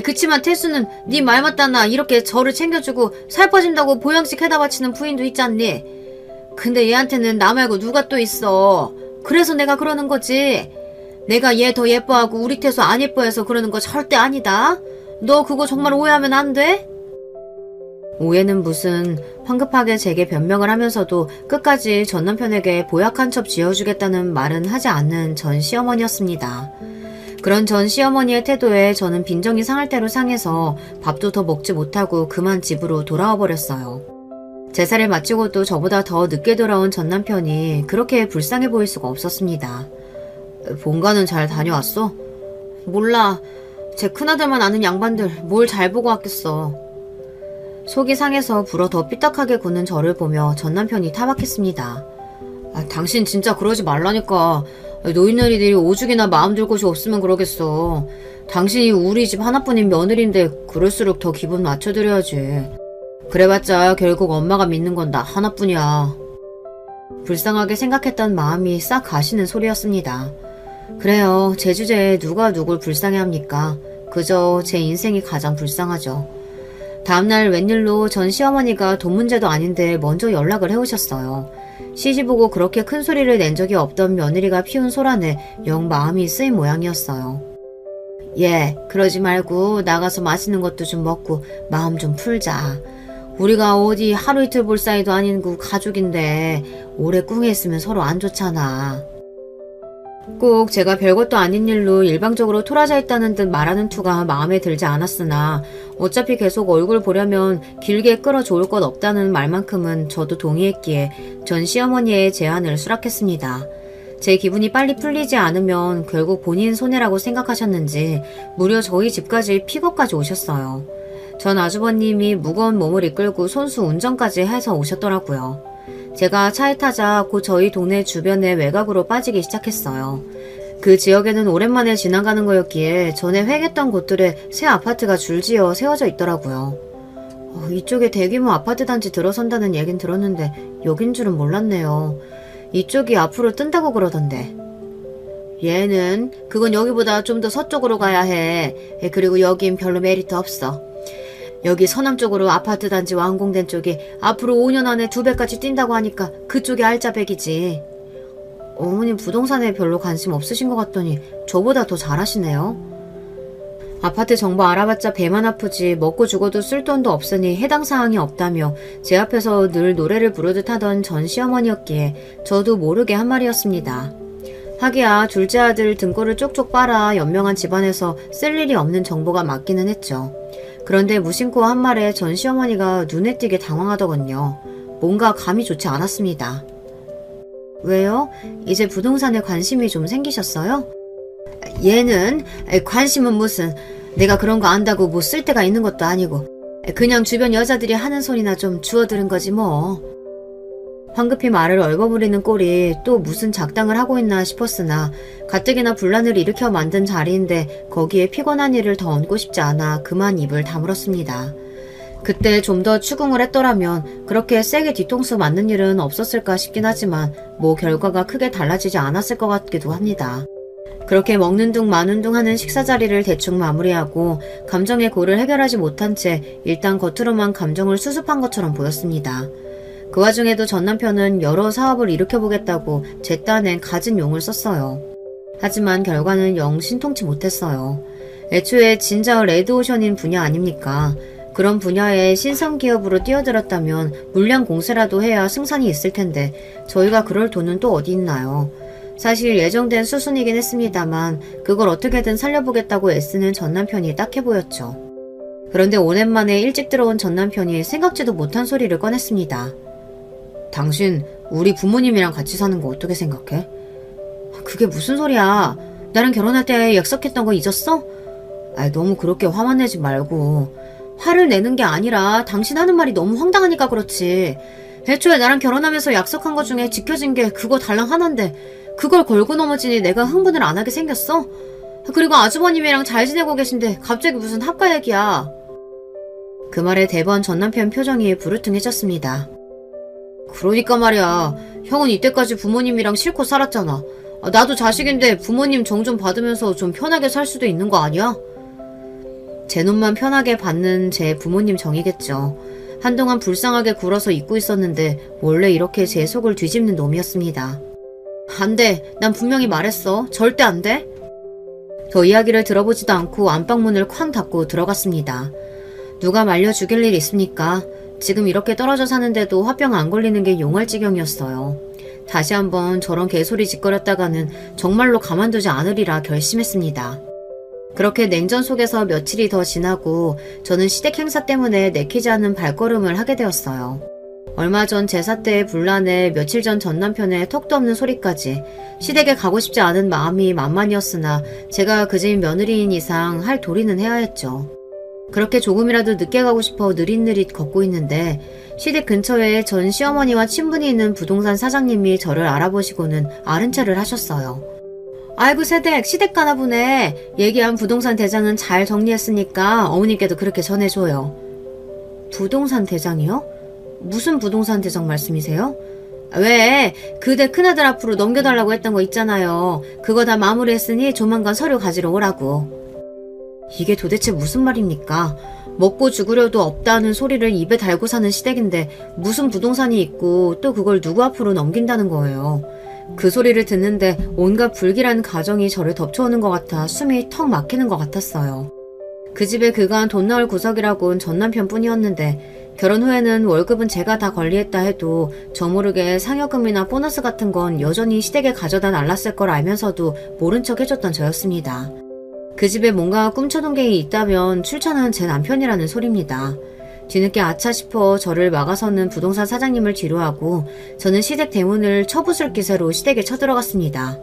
그치만 태수는 네 말 맞다나 이렇게 저를 챙겨주고 살 빠진다고 보양식 해다 바치는 부인도 있잖니. 근데 얘한테는 나 말고 누가 또 있어. 그래서 내가 그러는 거지. 내가 얘 더 예뻐하고 우리 태수 안 예뻐해서 그러는 거 절대 아니다. 너 그거 정말 오해하면 안 돼? 오해는 무슨. 황급하게 제게 변명을 하면서도 끝까지 전 남편에게 보약 한 첩 지어주겠다는 말은 하지 않는 전 시어머니였습니다. 그런 전 시어머니의 태도에 저는 빈정이 상할 대로 상해서 밥도 더 먹지 못하고 그만 집으로 돌아와 버렸어요. 제사를 마치고도 저보다 더 늦게 돌아온 전 남편이 그렇게 불쌍해 보일 수가 없었습니다. 본가는 잘 다녀왔어? 몰라. 제 큰아들만 아는 양반들 뭘 잘 보고 왔겠어. 속이 상해서 불어 더 삐딱하게 굳는 저를 보며 전 남편이 타박했습니다. 당신 진짜 그러지 말라니까. 노인네리들이 오죽이나 마음 둘 곳이 없으면 그러겠어. 당신이 우리 집 하나뿐인 며느리인데 그럴수록 더 기분 맞춰드려야지. 그래봤자 결국 엄마가 믿는 건 나 하나뿐이야. 불쌍하게 생각했던 마음이 싹 가시는 소리였습니다. 그래요. 제 주제에 누가 누굴 불쌍해합니까? 그저 제 인생이 가장 불쌍하죠. 다음날 웬일로 전 시어머니가 돈 문제도 아닌데 먼저 연락을 해오셨어요. 시집오고 그렇게 큰 소리를 낸 적이 없던 며느리가 피운 소란에 영 마음이 쓰인 모양이었어요. 그러지 말고 나가서 맛있는 것도 좀 먹고 마음 좀 풀자. 우리가 어디 하루 이틀 볼 사이도 아니고 가족인데 오래 꿍해 있으면 서로 안 좋잖아. 꼭 제가 별것도 아닌 일로 일방적으로 토라져 있다는 듯 말하는 투가 마음에 들지 않았으나 어차피 계속 얼굴 보려면 길게 끌어좋을 것 없다는 말만큼은 저도 동의했기에 전 시어머니의 제안을 수락했습니다. 제 기분이 빨리 풀리지 않으면 결국 본인 손해라고 생각하셨는지 무려 저희 집까지 픽업까지 오셨어요. 전 아주버님이 무거운 몸을 이끌고 손수 운전까지 해서 오셨더라고요. 제가 차에 타자 곧 저희 동네 주변의 외곽으로 빠지기 시작했어요. 그 지역에는 오랜만에 지나가는 거였기에 전에 획했던 곳들에 새 아파트가 줄지어 세워져 있더라고요. 이쪽에 대규모 아파트 단지 들어선다는 얘긴 들었는데 여긴 줄은 몰랐네요. 이쪽이 앞으로 뜬다고 그러던데. 얘는 그건 여기보다 좀 더 서쪽으로 가야 해. 그리고 여긴 별로 메리트 없어. 여기 서남 쪽으로 아파트 단지 완공된 쪽이 앞으로 5년 안에 2배까지 뛴다고 하니까 그쪽이 알짜배기지. 어머님 부동산에 별로 관심 없으신 것 같더니 저보다 더 잘하시네요. 아파트 정보 알아봤자 배만 아프지 먹고 죽어도 쓸 돈도 없으니 해당 사항이 없다며 제 앞에서 늘 노래를 부르듯 하던 전 시어머니였기에 저도 모르게 한 말이었습니다. 하기야 둘째 아들 등골을 쪽쪽 빨아 연명한 집안에서 쓸 일이 없는 정보가 맞기는 했죠. 그런데 무심코 한 말에 전 시어머니가 눈에 띄게 당황하더군요. 뭔가 감이 좋지 않았습니다. 왜요? 이제 부동산에 관심이 좀 생기셨어요? 얘는 관심은 무슨, 내가 그런 거 안다고 뭐 쓸 데가 있는 것도 아니고 그냥 주변 여자들이 하는 소리나 좀 주워들은 거지 뭐. 황급히 말을 얼버무리는 꼴이 또 무슨 작당을 하고 있나 싶었으나 가뜩이나 분란을 일으켜 만든 자리인데 거기에 피곤한 일을 더 얹고 싶지 않아 그만 입을 다물었습니다. 그때 좀 더 추궁을 했더라면 그렇게 세게 뒤통수 맞는 일은 없었을까 싶긴 하지만 뭐 결과가 크게 달라지지 않았을 것 같기도 합니다. 그렇게 먹는 둥 마는 둥 하는 식사 자리를 대충 마무리하고 감정의 골을 해결하지 못한 채 일단 겉으로만 감정을 수습한 것처럼 보였습니다. 그 와중에도 전 남편은 여러 사업을 일으켜보겠다고 제 딴엔 갖은 용을 썼어요. 하지만 결과는 영 신통치 못했어요. 애초에 진짜 레드오션인 분야 아닙니까? 그런 분야에 신성기업으로 뛰어들었다면 물량 공세라도 해야 승산이 있을 텐데 저희가 그럴 돈은 또 어디 있나요? 사실 예정된 수순이긴 했습니다만 그걸 어떻게든 살려보겠다고 애쓰는 전 남편이 딱해 보였죠. 그런데 5년 만에 일찍 들어온 전 남편이 생각지도 못한 소리를 꺼냈습니다. 당신 우리 부모님이랑 같이 사는 거 어떻게 생각해? 그게 무슨 소리야? 나랑 결혼할 때 약속했던 거 잊었어? 너무 그렇게 화만 내지 말고. 화를 내는 게 아니라 당신 하는 말이 너무 황당하니까 그렇지. 애초에 나랑 결혼하면서 약속한 거 중에 지켜진 게 그거 달랑 하나인데 그걸 걸고 넘어지니 내가 흥분을 안 하게 생겼어? 그리고 아주버님이랑 잘 지내고 계신데 갑자기 무슨 합가 얘기야. 그 말에 대번 전 남편 표정이 부르퉁해졌습니다. 그러니까 말이야. 형은 이때까지 부모님이랑 실컷 살았잖아. 나도 자식인데 부모님 정 좀 받으면서 좀 편하게 살 수도 있는 거 아니야? 제 놈만 편하게 받는 제 부모님 정이겠죠. 한동안 불쌍하게 굴어서 잊고 있었는데 원래 이렇게 제 속을 뒤집는 놈이었습니다. 안 돼. 난 분명히 말했어. 절대 안 돼. 더 이야기를 들어보지도 않고 안방문을 쾅 닫고 들어갔습니다. 누가 말려 죽일 일 있습니까? 지금 이렇게 떨어져 사는데도 화병 안 걸리는 게 용할 지경이었어요. 다시 한번 저런 개소리 짓거렸다가는 정말로 가만두지 않으리라 결심했습니다. 그렇게 냉전 속에서 며칠이 더 지나고 저는 시댁 행사 때문에 내키지 않는 발걸음을 하게 되었어요. 얼마 전 제사 때의 분란에 며칠 전 전 남편의 턱도 없는 소리까지 시댁에 가고 싶지 않은 마음이 만만이었으나 제가 그제인 며느리인 이상 할 도리는 해야 했죠. 그렇게 조금이라도 늦게 가고 싶어 느릿느릿 걷고 있는데 시댁 근처에 전 시어머니와 친분이 있는 부동산 사장님이 저를 알아보시고는 아른체를 하셨어요. 아이고 시댁 가나 보네. 얘기한 부동산 대장은 잘 정리했으니까 어머님께도 그렇게 전해줘요. 부동산 대장이요? 무슨 부동산 대장 말씀이세요? 왜? 그대 큰아들 앞으로 넘겨달라고 했던 거 있잖아요. 그거 다 마무리했으니 조만간 서류 가지러 오라고. 이게 도대체 무슨 말입니까? 먹고 죽으려도 없다는 소리를 입에 달고 사는 시댁인데 무슨 부동산이 있고 또 그걸 누구 앞으로 넘긴다는 거예요. 그 소리를 듣는데 온갖 불길한 가정이 저를 덮쳐오는 것 같아 숨이 턱 막히는 것 같았어요. 그 집에 그간 돈 나올 구석이라곤 전 남편뿐이었는데 결혼 후에는 월급은 제가 다 관리했다 해도 저 모르게 상여금이나 보너스 같은 건 여전히 시댁에 가져다 날랐을 걸 알면서도 모른 척 해줬던 저였습니다. 그 집에 뭔가 꿈쳐둔 게 있다면 출처는 제 남편이라는 소리입니다. 뒤늦게 아차 싶어 저를 막아서는 부동산 사장님을 뒤로하고 저는 시댁 대문을 쳐부술 기세로 시댁에 쳐들어갔습니다.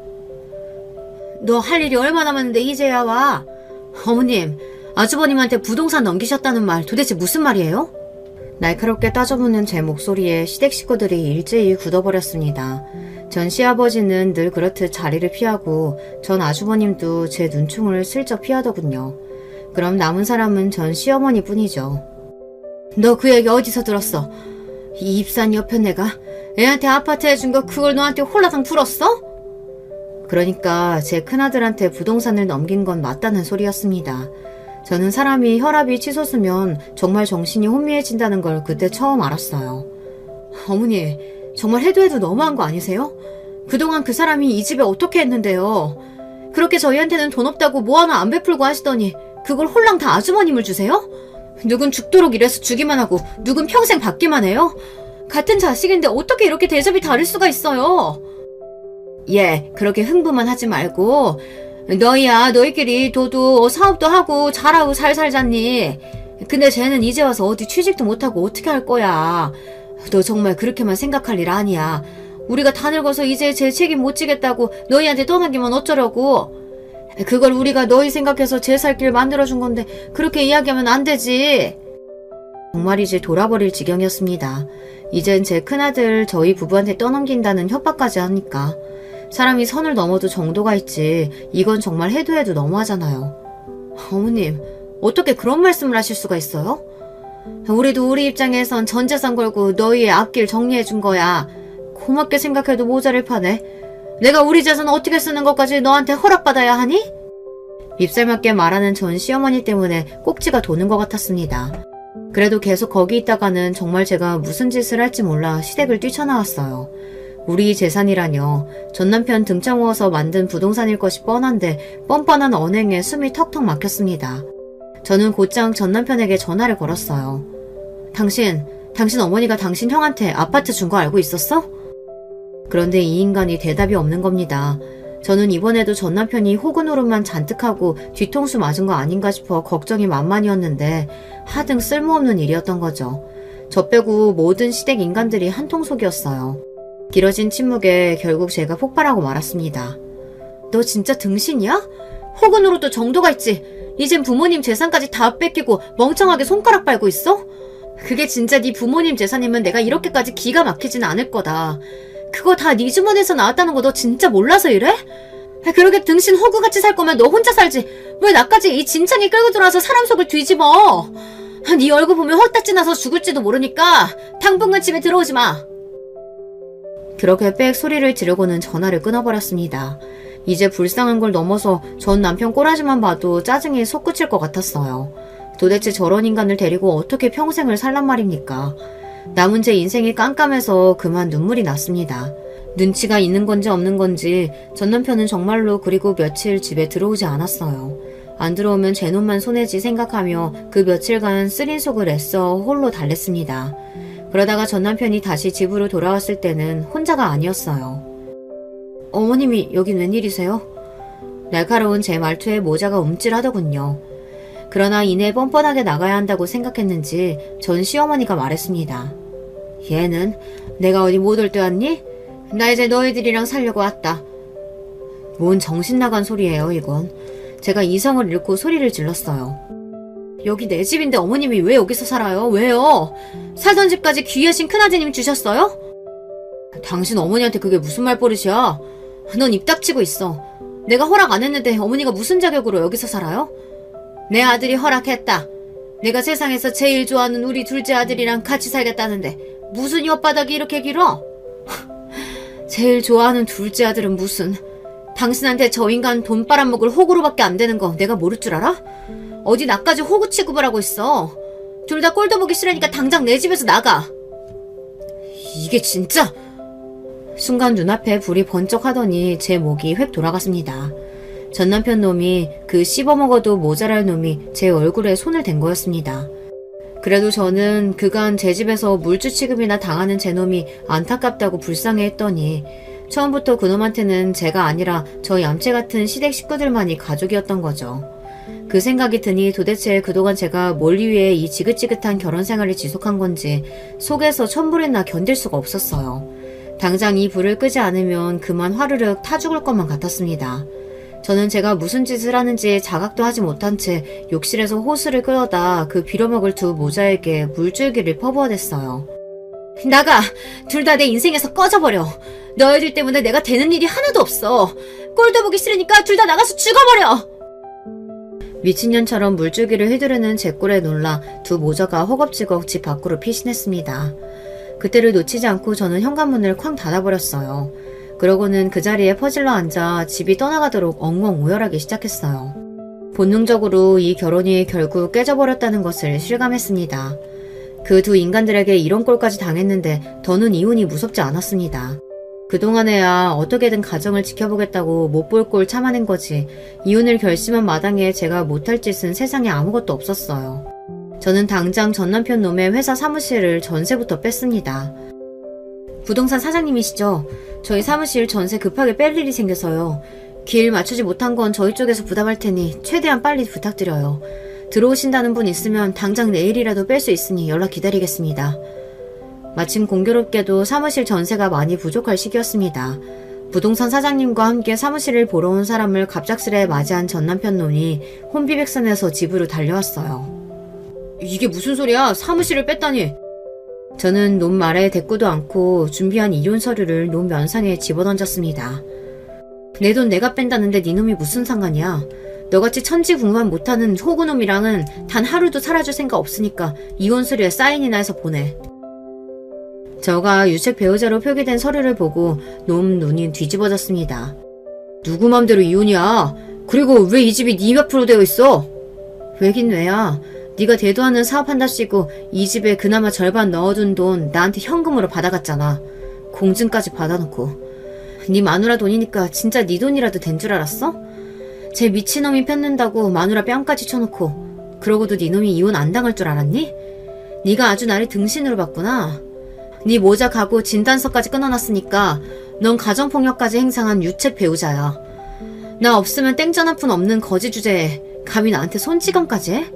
너 할 일이 얼마나 많은데 이제야 와? 어머님, 아주버님한테 부동산 넘기셨다는 말 도대체 무슨 말이에요? 날카롭게 따져묻는 제 목소리에 시댁 식구들이 일제히 굳어버렸습니다. 전 시아버지는 늘 그렇듯 자리를 피하고 전 아주버님도 제 눈총을 슬쩍 피하더군요. 그럼 남은 사람은 전 시어머니뿐이죠. 너 그 얘기 어디서 들었어? 이 입산 옆에 내가 애한테 아파트 해준 거 그걸 너한테 홀라당 풀었어? 그러니까 제 큰아들한테 부동산을 넘긴 건 맞다는 소리였습니다. 저는 사람이 혈압이 치솟으면 정말 정신이 혼미해진다는 걸 그때 처음 알았어요. 어머니, 정말 해도 너무한 거 아니세요? 그동안 그 사람이 이 집에 어떻게 했는데요? 그렇게 저희한테는 돈 없다고 뭐 하나 안 베풀고 하시더니 그걸 홀랑 다 아주머님을 주세요? 누군 죽도록 일해서 주기만 하고 누군 평생 받기만 해요? 같은 자식인데 어떻게 이렇게 대접이 다를 수가 있어요? 예, 그렇게 흥부만 하지 말고 너희끼리 도도 사업도 하고 잘하고 잘 살잖니. 근데 쟤는 이제 와서 어디 취직도 못하고 어떻게 할 거야. 너 정말 그렇게만 생각할 일 아니야. 우리가 다 늙어서 이제 제 책임 못 지겠다고 너희한테 떠넘기면 어쩌려고. 그걸 우리가 너희 생각해서 제 살 길 만들어준 건데 그렇게 이야기하면 안 되지. 정말이지 돌아버릴 지경이었습니다. 이젠 제 큰아들 저희 부부한테 떠넘긴다는 협박까지 하니까. 사람이 선을 넘어도 정도가 있지 이건 정말 해도 너무하잖아요. 어머님, 어떻게 그런 말씀을 하실 수가 있어요? 우리도 우리 입장에선 전 재산 걸고 너희의 앞길 정리해준 거야. 고맙게 생각해도 모자랄 판에 내가 우리 재산 어떻게 쓰는 것까지 너한테 허락받아야 하니? 밉살맞게 말하는 전 시어머니 때문에 꼭지가 도는 것 같았습니다. 그래도 계속 거기 있다가는 정말 제가 무슨 짓을 할지 몰라 시댁을 뛰쳐나왔어요. 우리 재산이라뇨. 전 남편 등쳐 모아서 만든 부동산일 것이 뻔한데 뻔뻔한 언행에 숨이 턱턱 막혔습니다. 저는 곧장 전 남편에게 전화를 걸었어요. 당신 어머니가 당신 형한테 아파트 준 거 알고 있었어? 그런데 이 인간이 대답이 없는 겁니다. 저는 이번에도 전 남편이 호구 노릇만 잔뜩 하고 뒤통수 맞은 거 아닌가 싶어 걱정이 만만이었는데 하등 쓸모없는 일이었던 거죠. 저 빼고 모든 시댁 인간들이 한통속이었어요. 길어진 침묵에 결국 제가 폭발하고 말았습니다. 너 진짜 등신이야? 호구 노릇도 정도가 있지. 이젠 부모님 재산까지 다 뺏기고 멍청하게 손가락 빨고 있어? 그게 진짜 네 부모님 재산이면 내가 이렇게까지 기가 막히진 않을 거다. 그거 다 네 주머니에서 나왔다는 거 너 진짜 몰라서 이래? 그렇게 등신 호구같이 살 거면 너 혼자 살지. 왜 나까지 이 진창에 끌고 들어와서 사람 속을 뒤집어? 네 얼굴 보면 헛다지 나서 죽을지도 모르니까 당분간 집에 들어오지 마. 그렇게 빽 소리를 지르고는 전화를 끊어버렸습니다. 이제 불쌍한 걸 넘어서 전 남편 꼬라지만 봐도 짜증이 솟구칠 것 같았어요. 도대체 저런 인간을 데리고 어떻게 평생을 살란 말입니까? 남은 제 인생이 깜깜해서 그만 눈물이 났습니다. 눈치가 있는 건지 없는 건지 전 남편은 정말로 그리고 며칠 집에 들어오지 않았어요. 안 들어오면 제 놈만 손해지 생각하며 그 며칠간 쓰린 속을 애써 홀로 달랬습니다. 그러다가 전 남편이 다시 집으로 돌아왔을 때는 혼자가 아니었어요. 어머님이 여긴 웬일이세요? 날카로운 제 말투에 모자가 움찔하더군요. 그러나 이내 뻔뻔하게 나가야 한다고 생각했는지 전 시어머니가 말했습니다. 얘는 내가 어디 못 올 때 왔니? 나 이제 너희들이랑 살려고 왔다. 뭔 정신 나간 소리예요 이건. 제가 이성을 잃고 소리를 질렀어요. 여기 내 집인데 어머님이 왜 여기서 살아요? 왜요? 살던 집까지 귀하신 큰아드님 주셨어요? 당신 어머니한테 그게 무슨 말버릇이야? 넌 입 닥치고 있어. 내가 허락 안 했는데 어머니가 무슨 자격으로 여기서 살아요? 내 아들이 허락했다. 내가 세상에서 제일 좋아하는 우리 둘째 아들이랑 같이 살겠다는데 무슨 엿바닥이 이렇게 길어? 제일 좋아하는 둘째 아들은 무슨. 당신한테 저 인간 돈 빨아먹을 호구로밖에 안 되는 거 내가 모를 줄 알아? 어디 나까지 호구 취급을 하고 있어. 둘 다 꼴도 보기 싫으니까 당장 내 집에서 나가. 이게 진짜. 순간 눈앞에 불이 번쩍하더니 제 목이 획 돌아갔습니다. 전 남편 놈이 그 씹어먹어도 모자랄 놈이 제 얼굴에 손을 댄 거였습니다. 그래도 저는 그간 제 집에서 물주 취급이나 당하는 제 놈이 안타깝다고 불쌍해했더니 처음부터 그놈한테는 제가 아니라 저 얌체 같은 시댁 식구들만이 가족이었던 거죠. 그 생각이 드니 도대체 그동안 제가 뭘 위해 이 지긋지긋한 결혼 생활을 지속한 건지 속에서 천불이 나 견딜 수가 없었어요. 당장 이 불을 끄지 않으면 그만 화르륵 타 죽을 것만 같았습니다. 저는 제가 무슨 짓을 하는지 자각도 하지 못한 채 욕실에서 호스를 끌어다 그 빌어먹을 두 모자에게 물줄기를 퍼부어댔어요. 나가! 둘 다 내 인생에서 꺼져버려! 너희들 때문에 내가 되는 일이 하나도 없어! 꼴도 보기 싫으니까 둘 다 나가서 죽어버려! 미친년처럼 물줄기를 휘두르는 제 꼴에 놀라 두 모자가 허겁지겁 집 밖으로 피신했습니다. 그때를 놓치지 않고 저는 현관문을 쾅 닫아버렸어요. 그러고는 그 자리에 퍼질러 앉아 집이 떠나가도록 엉엉 오열하기 시작했어요. 본능적으로 이 결혼이 결국 깨져버렸다는 것을 실감했습니다. 그 두 인간들에게 이런 꼴까지 당했는데 더는 이혼이 무섭지 않았습니다. 그동안에야 어떻게든 가정을 지켜보겠다고 못 볼 꼴 참아낸 거지 이혼을 결심한 마당에 제가 못할 짓은 세상에 아무것도 없었어요. 저는 당장 전 남편 놈의 회사 사무실을 전세부터 뺐습니다. 부동산 사장님이시죠? 저희 사무실 전세 급하게 뺄 일이 생겨서요. 길 맞추지 못한 건 저희 쪽에서 부담할 테니 최대한 빨리 부탁드려요. 들어오신다는 분 있으면 당장 내일이라도 뺄 수 있으니 연락 기다리겠습니다. 마침 공교롭게도 사무실 전세가 많이 부족할 시기였습니다. 부동산 사장님과 함께 사무실을 보러 온 사람을 갑작스레 맞이한 전 남편 놈이 혼비백산해서 집으로 달려왔어요. 이게 무슨 소리야? 사무실을 뺐다니! 저는 놈 말에 대꾸도 않고 준비한 이혼 서류를 놈 면상에 집어던졌습니다. 내 돈 내가 뺀다는데 네 놈이 무슨 상관이야? 너같이 천지국만 못하는 호구놈이랑은 단 하루도 살아줄 생각 없으니까 이혼 서류에 사인이나 해서 보내. 저가 유책 배우자로 표기된 서류를 보고 놈 눈이 뒤집어졌습니다. 누구 맘대로 이혼이야? 그리고 왜 이 집이 네 앞으로 되어 있어? 왜긴 왜야? 네가 대도하는 사업한답시고 이 집에 그나마 절반 넣어둔 돈 나한테 현금으로 받아갔잖아. 공증까지 받아놓고. 네 마누라 돈이니까 진짜 네 돈이라도 된 줄 알았어? 쟤 미친놈이 폈는다고 마누라 뺨까지 쳐놓고 그러고도 네 놈이 이혼 안 당할 줄 알았니? 네가 아주 나를 등신으로 봤구나. 네 모자 가고 진단서까지 끊어놨으니까 넌 가정폭력까지 행상한 유책 배우자야. 나 없으면 땡전 한 푼 없는 거지 주제에 감히 나한테 손찌검까지 해?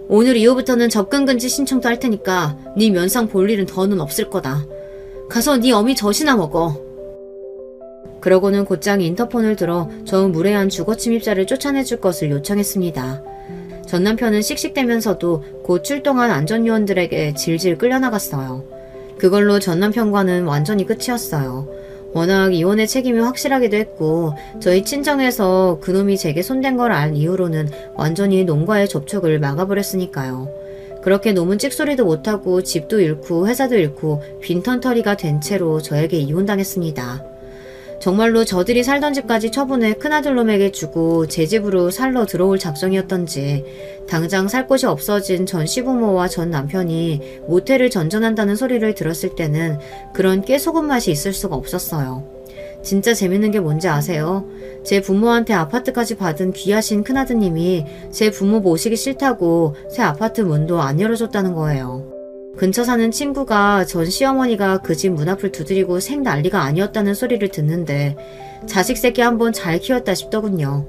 오늘 이후부터는 접근금지 신청도 할 테니까 네 면상 볼 일은 더는 없을 거다. 가서 네 어미 젖이나 먹어. 그러고는 곧장 인터폰을 들어 저 무례한 주거침입자를 쫓아내줄 것을 요청했습니다. 전 남편은 씩씩대면서도 곧 출동한 안전요원들에게 질질 끌려나갔어요. 그걸로 전 남편과는 완전히 끝이었어요. 워낙 이혼의 책임이 확실하기도 했고 저희 친정에서 그놈이 제게 손댄 걸 알 이후로는 완전히 놈과의 접촉을 막아버렸으니까요. 그렇게 놈은 찍소리도 못하고 집도 잃고 회사도 잃고 빈털터리가 된 채로 저에게 이혼당했습니다. 정말로 저들이 살던 집까지 처분해 큰아들 놈에게 주고 제 집으로 살러 들어올 작정이었던지 당장 살 곳이 없어진 전 시부모와 전 남편이 모텔을 전전한다는 소리를 들었을 때는 그런 깨소금 맛이 있을 수가 없었어요. 진짜 재밌는 게 뭔지 아세요? 제 부모한테 아파트까지 받은 귀하신 큰아드님이 제 부모 모시기 싫다고 새 아파트 문도 안 열어줬다는 거예요. 근처 사는 친구가 전 시어머니가 그 집 문 앞을 두드리고 생 난리가 아니었다는 소리를 듣는데 자식 새끼 한번 잘 키웠다 싶더군요.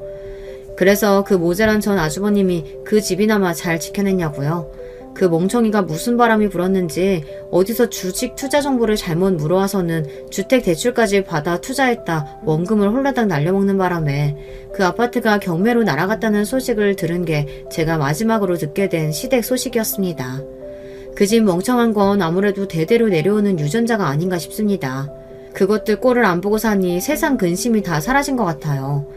그래서 그 모자란 전 아주버님이 그 집이나마 잘 지켜냈냐고요. 그 멍청이가 무슨 바람이 불었는지 어디서 주식 투자 정보를 잘못 물어와서는 주택 대출까지 받아 투자했다 원금을 홀라당 날려먹는 바람에 그 아파트가 경매로 날아갔다는 소식을 들은 게 제가 마지막으로 듣게 된 시댁 소식이었습니다. 그 집 멍청한 건 아무래도 대대로 내려오는 유전자가 아닌가 싶습니다. 그것들 꼴을 안 보고 사니 세상 근심이 다 사라진 것 같아요.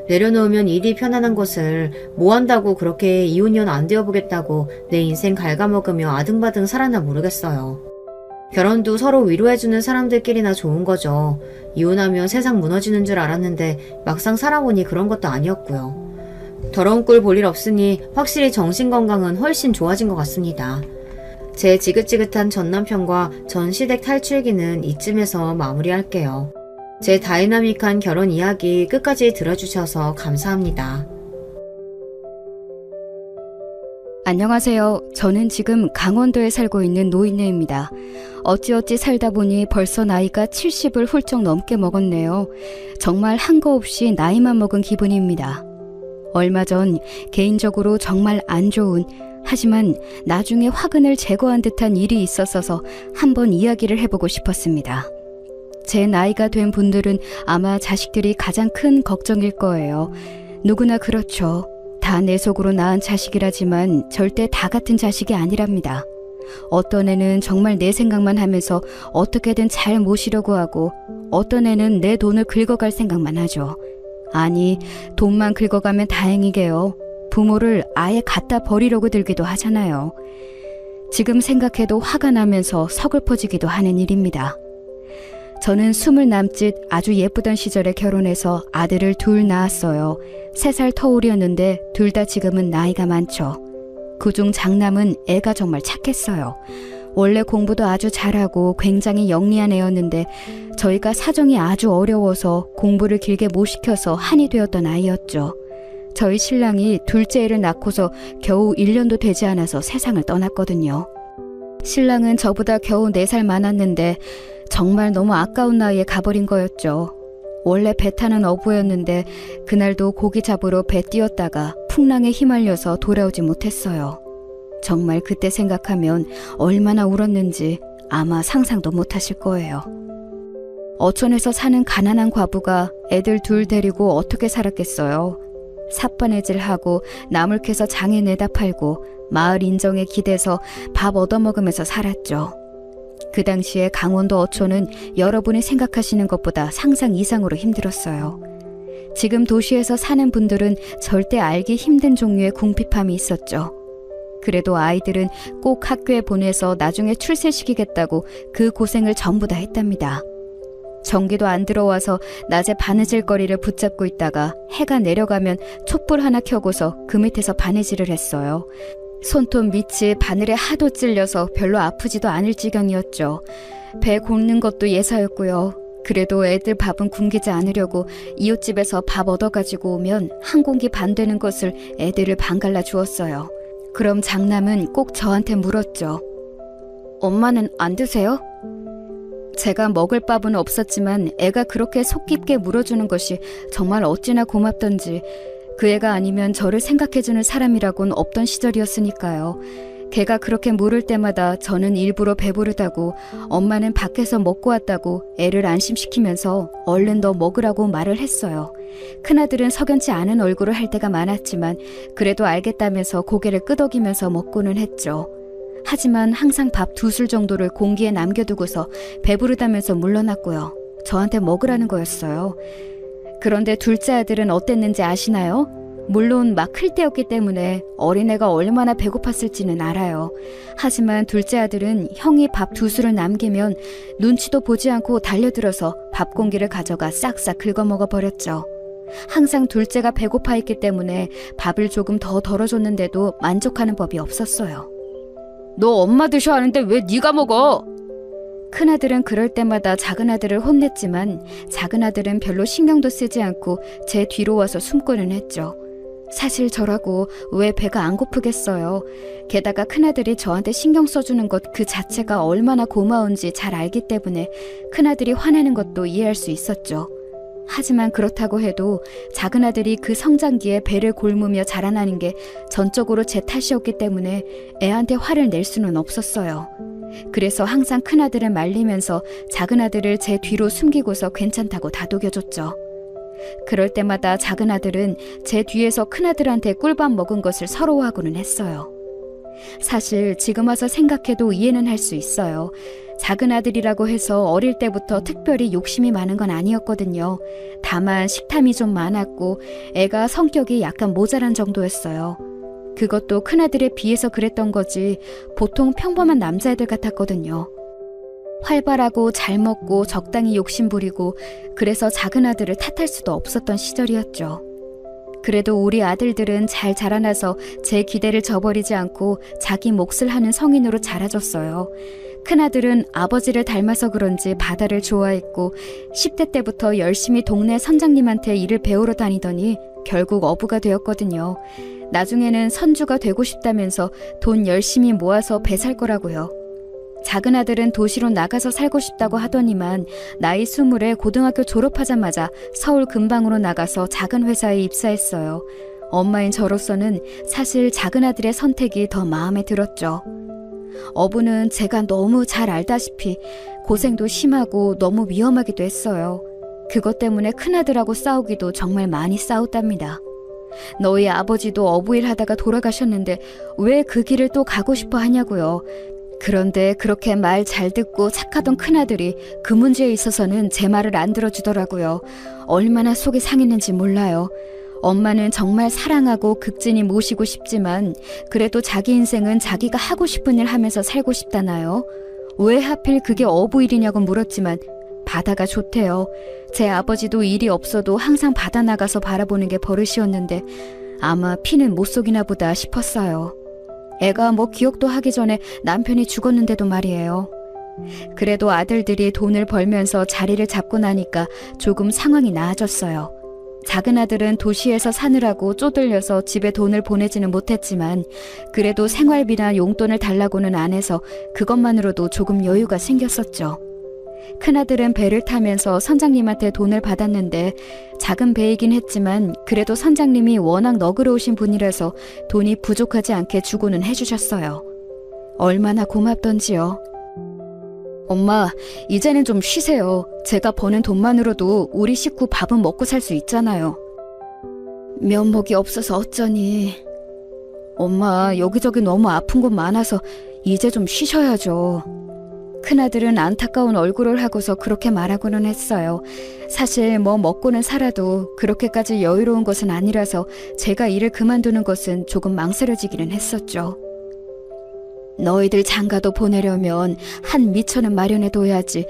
내려놓으면 일이 편안한 것을 뭐 한다고 그렇게 이혼년 안 되어보겠다고 내 인생 갉아먹으며 아등바등 살았나 모르겠어요. 결혼도 서로 위로해주는 사람들끼리나 좋은 거죠. 이혼하면 세상 무너지는 줄 알았는데 막상 살아보니 그런 것도 아니었고요. 더러운 꼴 볼 일 없으니 확실히 정신건강은 훨씬 좋아진 것 같습니다. 제 지긋지긋한 전 남편과 전 시댁 탈출기는 이쯤에서 마무리할게요. 제 다이나믹한 결혼 이야기 끝까지 들어주셔서 감사합니다. 안녕하세요. 저는 지금 강원도에 살고 있는 노인네입니다. 어찌어찌 살다 보니 벌써 나이가 70을 훌쩍 넘게 먹었네요. 정말 한 거 없이 나이만 먹은 기분입니다. 얼마 전 개인적으로 정말 안 좋은, 하지만 나중에 화근을 제거한 듯한 일이 있었어서 한번 이야기를 해보고 싶었습니다. 제 나이가 된 분들은 아마 자식들이 가장 큰 걱정일 거예요. 누구나 그렇죠. 다 내 속으로 낳은 자식이라지만 절대 다 같은 자식이 아니랍니다. 어떤 애는 정말 내 생각만 하면서 어떻게든 잘 모시려고 하고, 어떤 애는 내 돈을 긁어갈 생각만 하죠. 아니, 돈만 긁어가면 다행이게요. 부모를 아예 갖다 버리려고 들기도 하잖아요. 지금 생각해도 화가 나면서 서글퍼지기도 하는 일입니다. 저는 20 남짓 아주 예쁘던 시절에 결혼해서 아들을 둘 낳았어요. 3살 터울이었는데 둘 다 지금은 나이가 많죠. 그중 장남은 애가 정말 착했어요. 원래 공부도 아주 잘하고 굉장히 영리한 애였는데 저희가 사정이 아주 어려워서 공부를 길게 못 시켜서 한이 되었던 아이였죠. 저희 신랑이 둘째 애를 낳고서 겨우 1년도 되지 않아서 세상을 떠났거든요. 신랑은 저보다 겨우 4살 많았는데 정말 너무 아까운 나이에 가버린 거였죠. 원래 배 타는 어부였는데 그날도 고기 잡으러 배 띄었다가 풍랑에 휘말려서 돌아오지 못했어요. 정말 그때 생각하면 얼마나 울었는지 아마 상상도 못하실 거예요. 어촌에서 사는 가난한 과부가 애들 둘 데리고 어떻게 살았겠어요. 삿바네질하고 나물 캐서 장에 내다 팔고 마을 인정에 기대서 밥 얻어먹으면서 살았죠. 그 당시에 강원도 어촌은 여러분이 생각하시는 것보다 상상 이상으로 힘들었어요. 지금 도시에서 사는 분들은 절대 알기 힘든 종류의 궁핍함이 있었죠. 그래도 아이들은 꼭 학교에 보내서 나중에 출세시키겠다고 그 고생을 전부 다 했답니다. 전기도 안 들어와서 낮에 바느질거리를 붙잡고 있다가 해가 내려가면 촛불 하나 켜고서 그 밑에서 바느질을 했어요. 손톱 밑이 바늘에 하도 찔려서 별로 아프지도 않을 지경이었죠. 배 굽는 것도 예사였고요. 그래도 애들 밥은 굶기지 않으려고 이웃집에서 밥 얻어가지고 오면 한 공기 반 되는 것을 애들을 반갈라 주었어요. 그럼 장남은 꼭 저한테 물었죠. 엄마는 안 드세요? 제가 먹을 밥은 없었지만 애가 그렇게 속 깊게 물어주는 것이 정말 어찌나 고맙던지, 그 애가 아니면 저를 생각해주는 사람이라곤 없던 시절이었으니까요. 걔가 그렇게 물을 때마다 저는 일부러 배부르다고, 엄마는 밖에서 먹고 왔다고 애를 안심시키면서 얼른 더 먹으라고 말을 했어요. 큰아들은 석연치 않은 얼굴을 할 때가 많았지만 그래도 알겠다면서 고개를 끄덕이면서 먹고는 했죠. 하지만 항상 밥 2술 정도를 공기에 남겨두고서 배부르다면서 물러났고요. 저한테 먹으라는 거였어요. 그런데 둘째 아들은 어땠는지 아시나요? 물론 막 클 때였기 때문에 어린애가 얼마나 배고팠을지는 알아요. 하지만 둘째 아들은 형이 밥 2술을 남기면 눈치도 보지 않고 달려들어서 밥 공기를 가져가 싹싹 긁어먹어 버렸죠. 항상 둘째가 배고파 있기 때문에 밥을 조금 더 덜어줬는데도 만족하는 법이 없었어요. 너 엄마 드셔 하는데 왜 네가 먹어? 큰아들은 그럴 때마다 작은아들을 혼냈지만 작은아들은 별로 신경도 쓰지 않고 제 뒤로 와서 숨고는 했죠. 사실 저라고 왜 배가 안 고프겠어요. 게다가 큰아들이 저한테 신경 써주는 것 그 자체가 얼마나 고마운지 잘 알기 때문에 큰아들이 화내는 것도 이해할 수 있었죠. 하지만 그렇다고 해도 작은아들이 그 성장기에 배를 골무며 자라나는 게 전적으로 제 탓이었기 때문에 애한테 화를 낼 수는 없었어요. 그래서 항상 큰아들을 말리면서 작은아들을 제 뒤로 숨기고서 괜찮다고 다독여줬죠. 그럴 때마다 작은아들은 제 뒤에서 큰아들한테 꿀밥 먹은 것을 서러워하고는 했어요. 사실 지금 와서 생각해도 이해는 할 수 있어요. 작은아들이라고 해서 어릴 때부터 특별히 욕심이 많은 건 아니었거든요. 다만 식탐이 좀 많았고 애가 성격이 약간 모자란 정도였어요. 그것도 큰아들에 비해서 그랬던 거지 보통 평범한 남자애들 같았거든요. 활발하고 잘 먹고 적당히 욕심부리고 그래서 작은아들을 탓할 수도 없었던 시절이었죠. 그래도 우리 아들들은 잘 자라나서 제 기대를 저버리지 않고 자기 몫을 하는 성인으로 자라줬어요. 큰아들은 아버지를 닮아서 그런지 바다를 좋아했고 10대 때부터 열심히 동네 선장님한테 일을 배우러 다니더니 결국 어부가 되었거든요. 나중에는 선주가 되고 싶다면서 돈 열심히 모아서 배 살 거라고요. 작은 아들은 도시로 나가서 살고 싶다고 하더니만 나이 20에 고등학교 졸업하자마자 서울 근방으로 나가서 작은 회사에 입사했어요. 엄마인 저로서는 사실 작은 아들의 선택이 더 마음에 들었죠. 어부는 제가 너무 잘 알다시피 고생도 심하고 너무 위험하기도 했어요. 그것 때문에 큰아들하고 싸우기도 정말 많이 싸웠답니다. 너희 아버지도 어부일 하다가 돌아가셨는데 왜 그 길을 또 가고 싶어 하냐고요. 그런데 그렇게 말 잘 듣고 착하던 큰아들이 그 문제에 있어서는 제 말을 안 들어주더라고요. 얼마나 속이 상했는지 몰라요. 엄마는 정말 사랑하고 극진히 모시고 싶지만 그래도 자기 인생은 자기가 하고 싶은 일 하면서 살고 싶다나요? 왜 하필 그게 어부 일이냐고 물었지만 바다가 좋대요. 제 아버지도 일이 없어도 항상 바다 나가서 바라보는 게 버릇이었는데 아마 피는 못 속이나 보다 싶었어요. 애가 뭐 기억도 하기 전에 남편이 죽었는데도 말이에요. 그래도 아들들이 돈을 벌면서 자리를 잡고 나니까 조금 상황이 나아졌어요. 작은 아들은 도시에서 사느라고 쪼들려서 집에 돈을 보내지는 못했지만 그래도 생활비나 용돈을 달라고는 안 해서 그것만으로도 조금 여유가 생겼었죠. 큰아들은 배를 타면서 선장님한테 돈을 받았는데 작은 배이긴 했지만 그래도 선장님이 워낙 너그러우신 분이라서 돈이 부족하지 않게 주고는 해주셨어요. 얼마나 고맙던지요. 엄마, 이제는 좀 쉬세요. 제가 버는 돈만으로도 우리 식구 밥은 먹고 살 수 있잖아요. 면목이 없어서 어쩌니. 엄마, 여기저기 너무 아픈 곳 많아서 이제 좀 쉬셔야죠. 큰아들은 안타까운 얼굴을 하고서 그렇게 말하고는 했어요. 사실 뭐 먹고는 살아도 그렇게까지 여유로운 것은 아니라서 제가 일을 그만두는 것은 조금 망설여지기는 했었죠. 너희들 장가도 보내려면 한 미천은 마련해둬야지.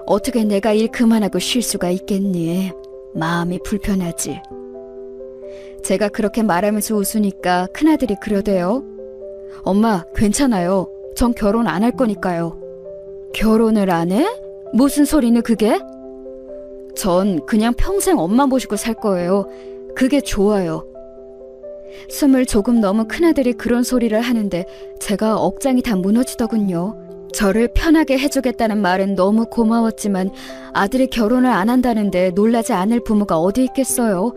어떻게 내가 일 그만하고 쉴 수가 있겠니? 마음이 불편하지. 제가 그렇게 말하면서 웃으니까 큰아들이 그러대요. 엄마, 괜찮아요. 전 결혼 안 할 거니까요. 결혼을 안 해? 무슨 소리는 그게? 전 그냥 평생 엄마 모시고 살 거예요. 그게 좋아요. 20 조금 넘은 큰아들이 그런 소리를 하는데 제가 억장이 다 무너지더군요. 저를 편하게 해주겠다는 말은 너무 고마웠지만 아들이 결혼을 안 한다는데 놀라지 않을 부모가 어디 있겠어요.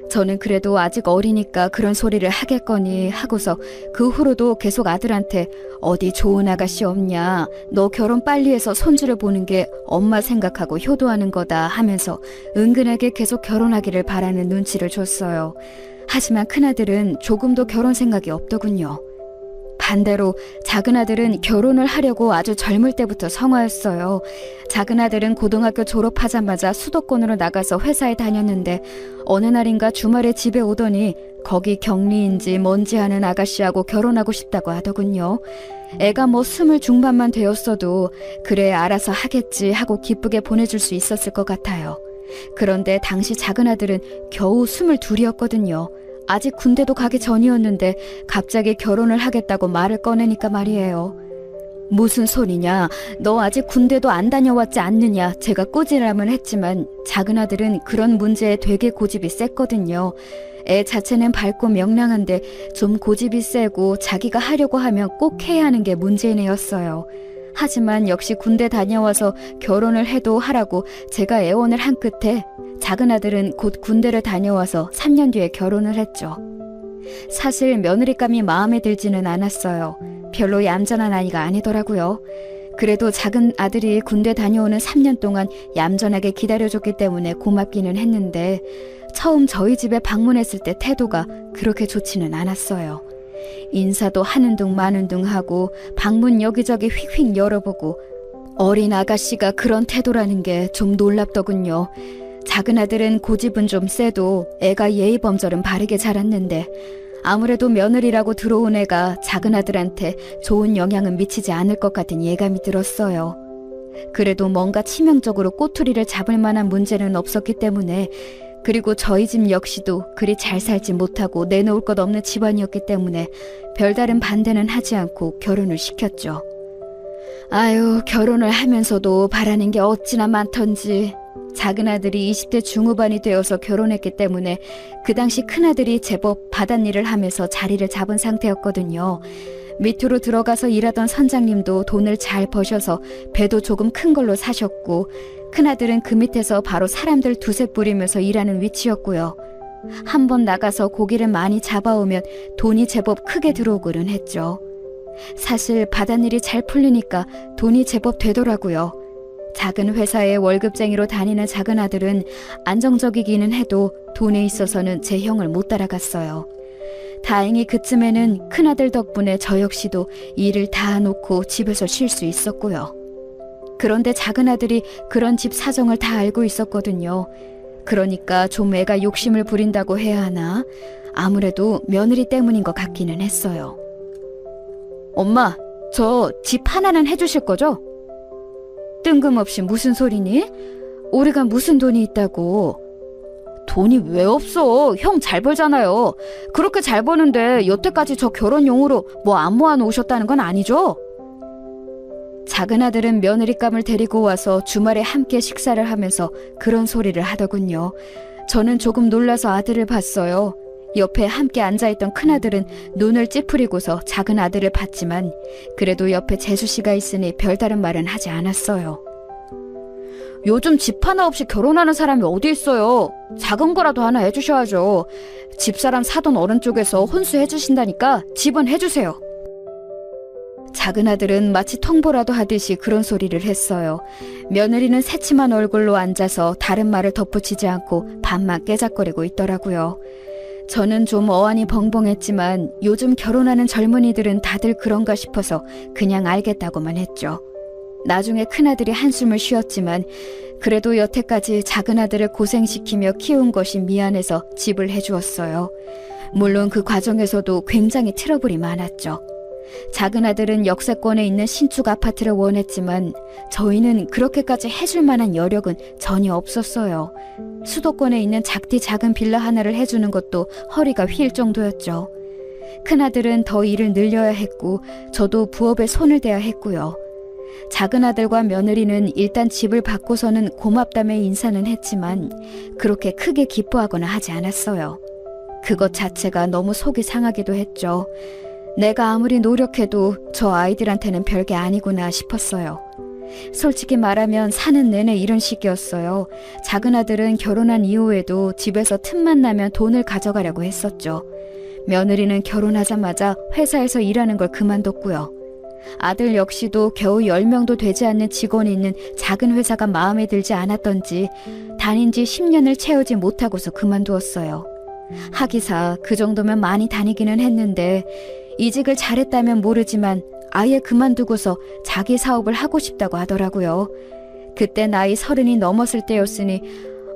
저는 그래도 아직 어리니까 그런 소리를 하겠거니 하고서 그 후로도 계속 아들한테 어디 좋은 아가씨 없냐, 너 결혼 빨리 해서 손주를 보는 게 엄마 생각하고 효도하는 거다 하면서 은근하게 계속 결혼하기를 바라는 눈치를 줬어요. 하지만 큰아들은 조금도 결혼 생각이 없더군요. 반대로 작은 아들은 결혼을 하려고 아주 젊을 때부터 성화였어요. 작은 아들은 고등학교 졸업하자마자 수도권으로 나가서 회사에 다녔는데 어느 날인가 주말에 집에 오더니 거기 격리인지 뭔지 하는 아가씨하고 결혼하고 싶다고 하더군요. 애가 뭐 20 중반만 되었어도 그래 알아서 하겠지 하고 기쁘게 보내줄 수 있었을 것 같아요. 그런데 당시 작은 아들은 겨우 22이었거든요. 아직 군대도 가기 전이었는데 갑자기 결혼을 하겠다고 말을 꺼내니까 말이에요. 무슨 소리냐? 너 아직 군대도 안 다녀왔지 않느냐? 제가 꾸지람을 했지만 작은 아들은 그런 문제에 되게 고집이 셌거든요. 애 자체는 밝고 명랑한데 좀 고집이 세고 자기가 하려고 하면 꼭 해야 하는 게 문제인 애였어요. 하지만 역시 군대 다녀와서 결혼을 해도 하라고 제가 애원을 한 끝에 작은 아들은 곧 군대를 다녀와서 3년 뒤에 결혼을 했죠. 사실 며느리감이 마음에 들지는 않았어요. 별로 얌전한 아이가 아니더라고요. 그래도 작은 아들이 군대 다녀오는 3년 동안 얌전하게 기다려줬기 때문에 고맙기는 했는데 처음 저희 집에 방문했을 때 태도가 그렇게 좋지는 않았어요. 인사도 하는 둥 마는 둥 하고 방문 여기저기 휙휙 열어보고 어린 아가씨가 그런 태도라는 게 좀 놀랍더군요. 작은 아들은 고집은 좀 세도 애가 예의범절은 바르게 자랐는데 아무래도 며느리라고 들어온 애가 작은 아들한테 좋은 영향은 미치지 않을 것 같은 예감이 들었어요. 그래도 뭔가 치명적으로 꼬투리를 잡을 만한 문제는 없었기 때문에 그리고 저희 집 역시도 그리 잘 살지 못하고 내놓을 것 없는 집안이었기 때문에 별다른 반대는 하지 않고 결혼을 시켰죠. 아유, 결혼을 하면서도 바라는 게 어찌나 많던지. 작은 아들이 20대 중후반이 되어서 결혼했기 때문에 그 당시 큰아들이 제법 바닷일을 하면서 자리를 잡은 상태였거든요. 밑으로 들어가서 일하던 선장님도 돈을 잘 버셔서 배도 조금 큰 걸로 사셨고, 큰아들은 그 밑에서 바로 사람들 두세 뿌리면서 일하는 위치였고요. 한 번 나가서 고기를 많이 잡아오면 돈이 제법 크게 들어오고는 했죠. 사실 바닷일이 잘 풀리니까 돈이 제법 되더라고요. 작은 회사에 월급쟁이로 다니는 작은 아들은 안정적이기는 해도 돈에 있어서는 제 형을 못 따라갔어요. 다행히 그쯤에는 큰아들 덕분에 저 역시도 일을 다 놓고 집에서 쉴 수 있었고요. 그런데 작은 아들이 그런 집 사정을 다 알고 있었거든요. 그러니까 좀 애가 욕심을 부린다고 해야 하나? 아무래도 며느리 때문인 것 같기는 했어요. 엄마, 저 집 하나는 해주실 거죠? 뜬금없이 무슨 소리니? 우리가 무슨 돈이 있다고? 돈이 왜 없어? 형 잘 벌잖아요. 그렇게 잘 버는데 여태까지 저 결혼용으로 뭐 안 모아놓으셨다는 건 아니죠? 작은 아들은 며느리감을 데리고 와서 주말에 함께 식사를 하면서 그런 소리를 하더군요. 저는 조금 놀라서 아들을 봤어요. 옆에 함께 앉아있던 큰아들은 눈을 찌푸리고서 작은 아들을 봤지만 그래도 옆에 재수씨가 있으니 별다른 말은 하지 않았어요. 요즘 집 하나 없이 결혼하는 사람이 어디 있어요. 작은 거라도 하나 해주셔야죠. 집사람 사돈 어른 쪽에서 혼수해주신다니까 집은 해주세요. 작은 아들은 마치 통보라도 하듯이 그런 소리를 했어요. 며느리는 새침한 얼굴로 앉아서 다른 말을 덧붙이지 않고 밥만 깨작거리고 있더라고요. 저는 좀 어안이 벙벙했지만 요즘 결혼하는 젊은이들은 다들 그런가 싶어서 그냥 알겠다고만 했죠. 나중에 큰아들이 한숨을 쉬었지만 그래도 여태까지 작은 아들을 고생시키며 키운 것이 미안해서 집을 해주었어요. 물론 그 과정에서도 굉장히 트러블이 많았죠. 작은 아들은 역세권에 있는 신축 아파트를 원했지만 저희는 그렇게까지 해줄 만한 여력은 전혀 없었어요. 수도권에 있는 작디 작은 빌라 하나를 해주는 것도 허리가 휠 정도였죠. 큰아들은 더 일을 늘려야 했고 저도 부업에 손을 대야 했고요. 작은 아들과 며느리는 일단 집을 받고서는 고맙다며 인사는 했지만 그렇게 크게 기뻐하거나 하지 않았어요. 그것 자체가 너무 속이 상하기도 했죠. 내가 아무리 노력해도 저 아이들한테는 별게 아니구나 싶었어요. 솔직히 말하면 사는 내내 이런 식이었어요. 작은 아들은 결혼한 이후에도 집에서 틈만 나면 돈을 가져가려고 했었죠. 며느리는 결혼하자마자 회사에서 일하는 걸 그만뒀고요. 아들 역시도 겨우 10명도 되지 않는 직원이 있는 작은 회사가 마음에 들지 않았던지 다닌 지 10년을 채우지 못하고서 그만두었어요. 하기사 그 정도면 많이 다니기는 했는데 이직을 잘했다면 모르지만 아예 그만두고서 자기 사업을 하고 싶다고 하더라고요. 그때 나이 30이 넘었을 때였으니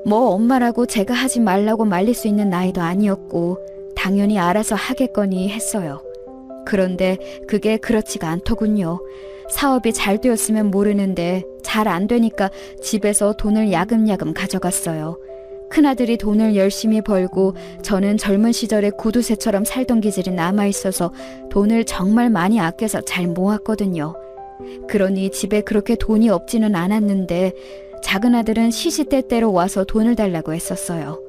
뭐 엄마라고 제가 하지 말라고 말릴 수 있는 나이도 아니었고 당연히 알아서 하겠거니 했어요. 그런데 그게 그렇지가 않더군요. 사업이 잘 되었으면 모르는데 잘 안 되니까 집에서 돈을 야금야금 가져갔어요. 큰아들이 돈을 열심히 벌고 저는 젊은 시절에 구두쇠처럼 살던 기질이 남아있어서 돈을 정말 많이 아껴서 잘 모았거든요. 그러니 집에 그렇게 돈이 없지는 않았는데 작은 아들은 시시때때로 와서 돈을 달라고 했었어요.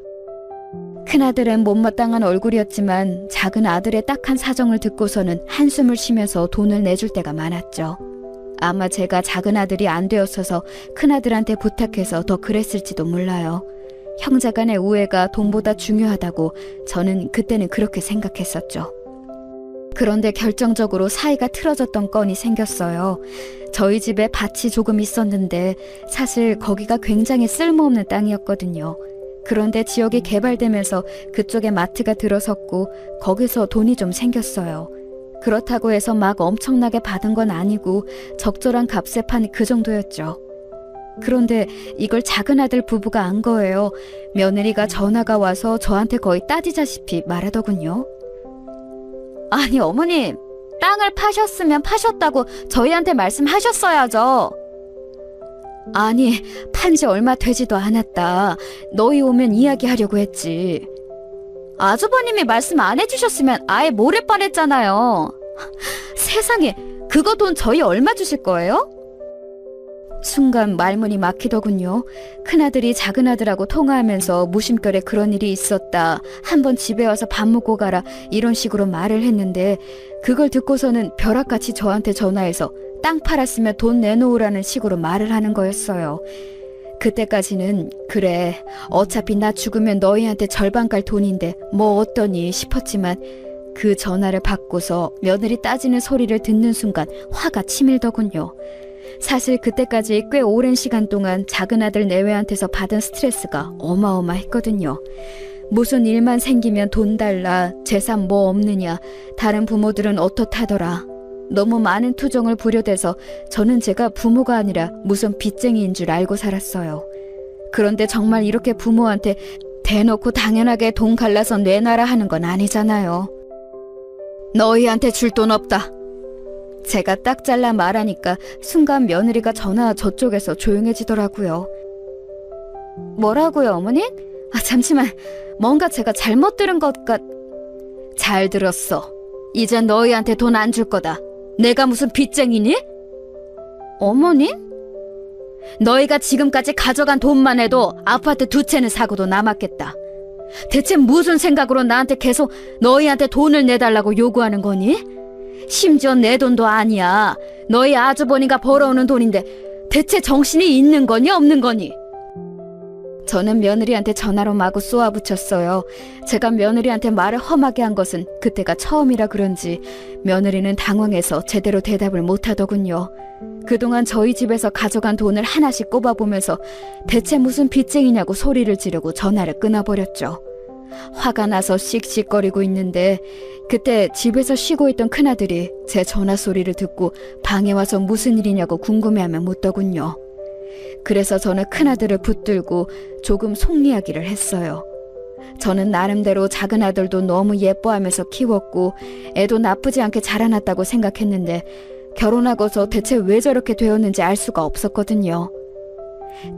큰아들은 못마땅한 얼굴이었지만 작은 아들의 딱한 사정을 듣고서는 한숨을 쉬면서 돈을 내줄 때가 많았죠. 아마 제가 작은 아들이 안 되었어서 큰아들한테 부탁해서 더 그랬을지도 몰라요. 형제간의 우애가 돈보다 중요하다고 저는 그때는 그렇게 생각했었죠. 그런데 결정적으로 사이가 틀어졌던 건이 생겼어요. 저희 집에 밭이 조금 있었는데 사실 거기가 굉장히 쓸모없는 땅이었거든요. 그런데 지역이 개발되면서 그쪽에 마트가 들어섰고 거기서 돈이 좀 생겼어요. 그렇다고 해서 막 엄청나게 받은 건 아니고 적절한 값에 판 그 정도였죠. 그런데 이걸 작은 아들 부부가 안 거예요. 며느리가 전화가 와서 저한테 거의 따지자시피 말하더군요. 아니 어머님, 땅을 파셨으면 파셨다고 저희한테 말씀하셨어야죠. 아니, 판지 얼마 되지도 않았다. 너희 오면 이야기하려고 했지. 아주버님이 말씀 안 해주셨으면 아예 모를 뻔했잖아요. 세상에, 그거 돈 저희 얼마 주실 거예요? 순간 말문이 막히더군요. 큰아들이 작은아들하고 통화하면서 무심결에 그런 일이 있었다. 한번 집에 와서 밥 먹고 가라. 이런 식으로 말을 했는데 그걸 듣고서는 벼락같이 저한테 전화해서 땅 팔았으면 돈 내놓으라는 식으로 말을 하는 거였어요. 그때까지는 그래 어차피 나 죽으면 너희한테 절반 갈 돈인데 뭐 어떠니 싶었지만 그 전화를 받고서 며느리 따지는 소리를 듣는 순간 화가 치밀더군요. 사실 그때까지 꽤 오랜 시간 동안 작은아들 내외한테서 받은 스트레스가 어마어마했거든요. 무슨 일만 생기면 돈 달라, 재산 뭐 없느냐, 다른 부모들은 어떻다더라. 너무 많은 투정을 부려대서 저는 제가 부모가 아니라 무슨 빚쟁이인 줄 알고 살았어요. 그런데 정말 이렇게 부모한테 대놓고 당연하게 돈 갈라서 내놔라 하는 건 아니잖아요. 너희한테 줄 돈 없다. 제가 딱 잘라 말하니까 순간 며느리가 전화 저쪽에서 조용해지더라고요. 뭐라고요, 어머니? 잠시만, 뭔가 제가 잘못 들은 것 같... 잘 들었어. 이젠 너희한테 돈 안 줄 거다. 내가 무슨 빚쟁이니? 어머니? 너희가 지금까지 가져간 돈만 해도 아파트 2채는 사고도 남았겠다. 대체 무슨 생각으로 나한테 계속 너희한테 돈을 내달라고 요구하는 거니? 심지어 내 돈도 아니야. 너희 아주버니가 벌어오는 돈인데 대체 정신이 있는 거니 없는 거니? 저는 며느리한테 전화로 마구 쏘아붙였어요. 제가 며느리한테 말을 험하게 한 것은 그때가 처음이라 그런지 며느리는 당황해서 제대로 대답을 못하더군요. 그동안 저희 집에서 가져간 돈을 하나씩 꼽아보면서 대체 무슨 빚쟁이냐고 소리를 지르고 전화를 끊어버렸죠. 화가 나서 씩씩거리고 있는데 그때 집에서 쉬고 있던 큰아들이 제 전화 소리를 듣고 방에 와서 무슨 일이냐고 궁금해하며 묻더군요. 그래서 저는 큰아들을 붙들고 조금 속 이야기를 했어요. 저는 나름대로 작은아들도 너무 예뻐하면서 키웠고 애도 나쁘지 않게 자라났다고 생각했는데 결혼하고서 대체 왜 저렇게 되었는지 알 수가 없었거든요.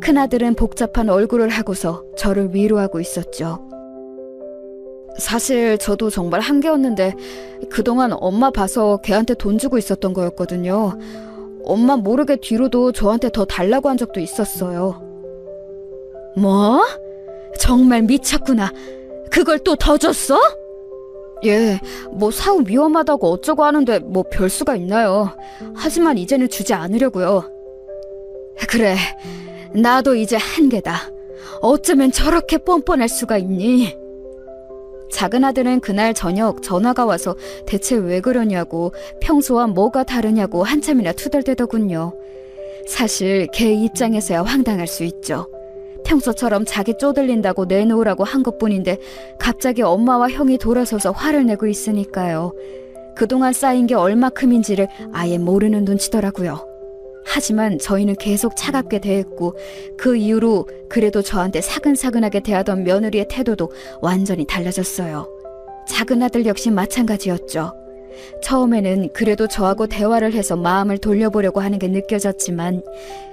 큰아들은 복잡한 얼굴을 하고서 저를 위로하고 있었죠. 사실 저도 정말 한계였는데 그동안 엄마 봐서 걔한테 돈 주고 있었던 거였거든요. 엄마 모르게 뒤로도 저한테 더 달라고 한 적도 있었어요. 뭐? 정말 미쳤구나. 그걸 또 더 줬어? 예, 뭐 사후 위험하다고 어쩌고 하는데 뭐 별 수가 있나요. 하지만 이제는 주지 않으려고요. 그래, 나도 이제 한계다. 어쩌면 저렇게 뻔뻔할 수가 있니? 작은아들은 그날 저녁 전화가 와서 대체 왜 그러냐고 평소와 뭐가 다르냐고 한참이나 투덜대더군요. 사실 걔 입장에서야 황당할 수 있죠. 평소처럼 자기 쪼들린다고 내놓으라고 한 것뿐인데 갑자기 엄마와 형이 돌아서서 화를 내고 있으니까요. 그동안 쌓인 게 얼마큼인지를 아예 모르는 눈치더라고요. 하지만 저희는 계속 차갑게 대했고 그 이후로 그래도 저한테 사근사근하게 대하던 며느리의 태도도 완전히 달라졌어요. 작은아들 역시 마찬가지였죠. 처음에는 그래도 저하고 대화를 해서 마음을 돌려보려고 하는 게 느껴졌지만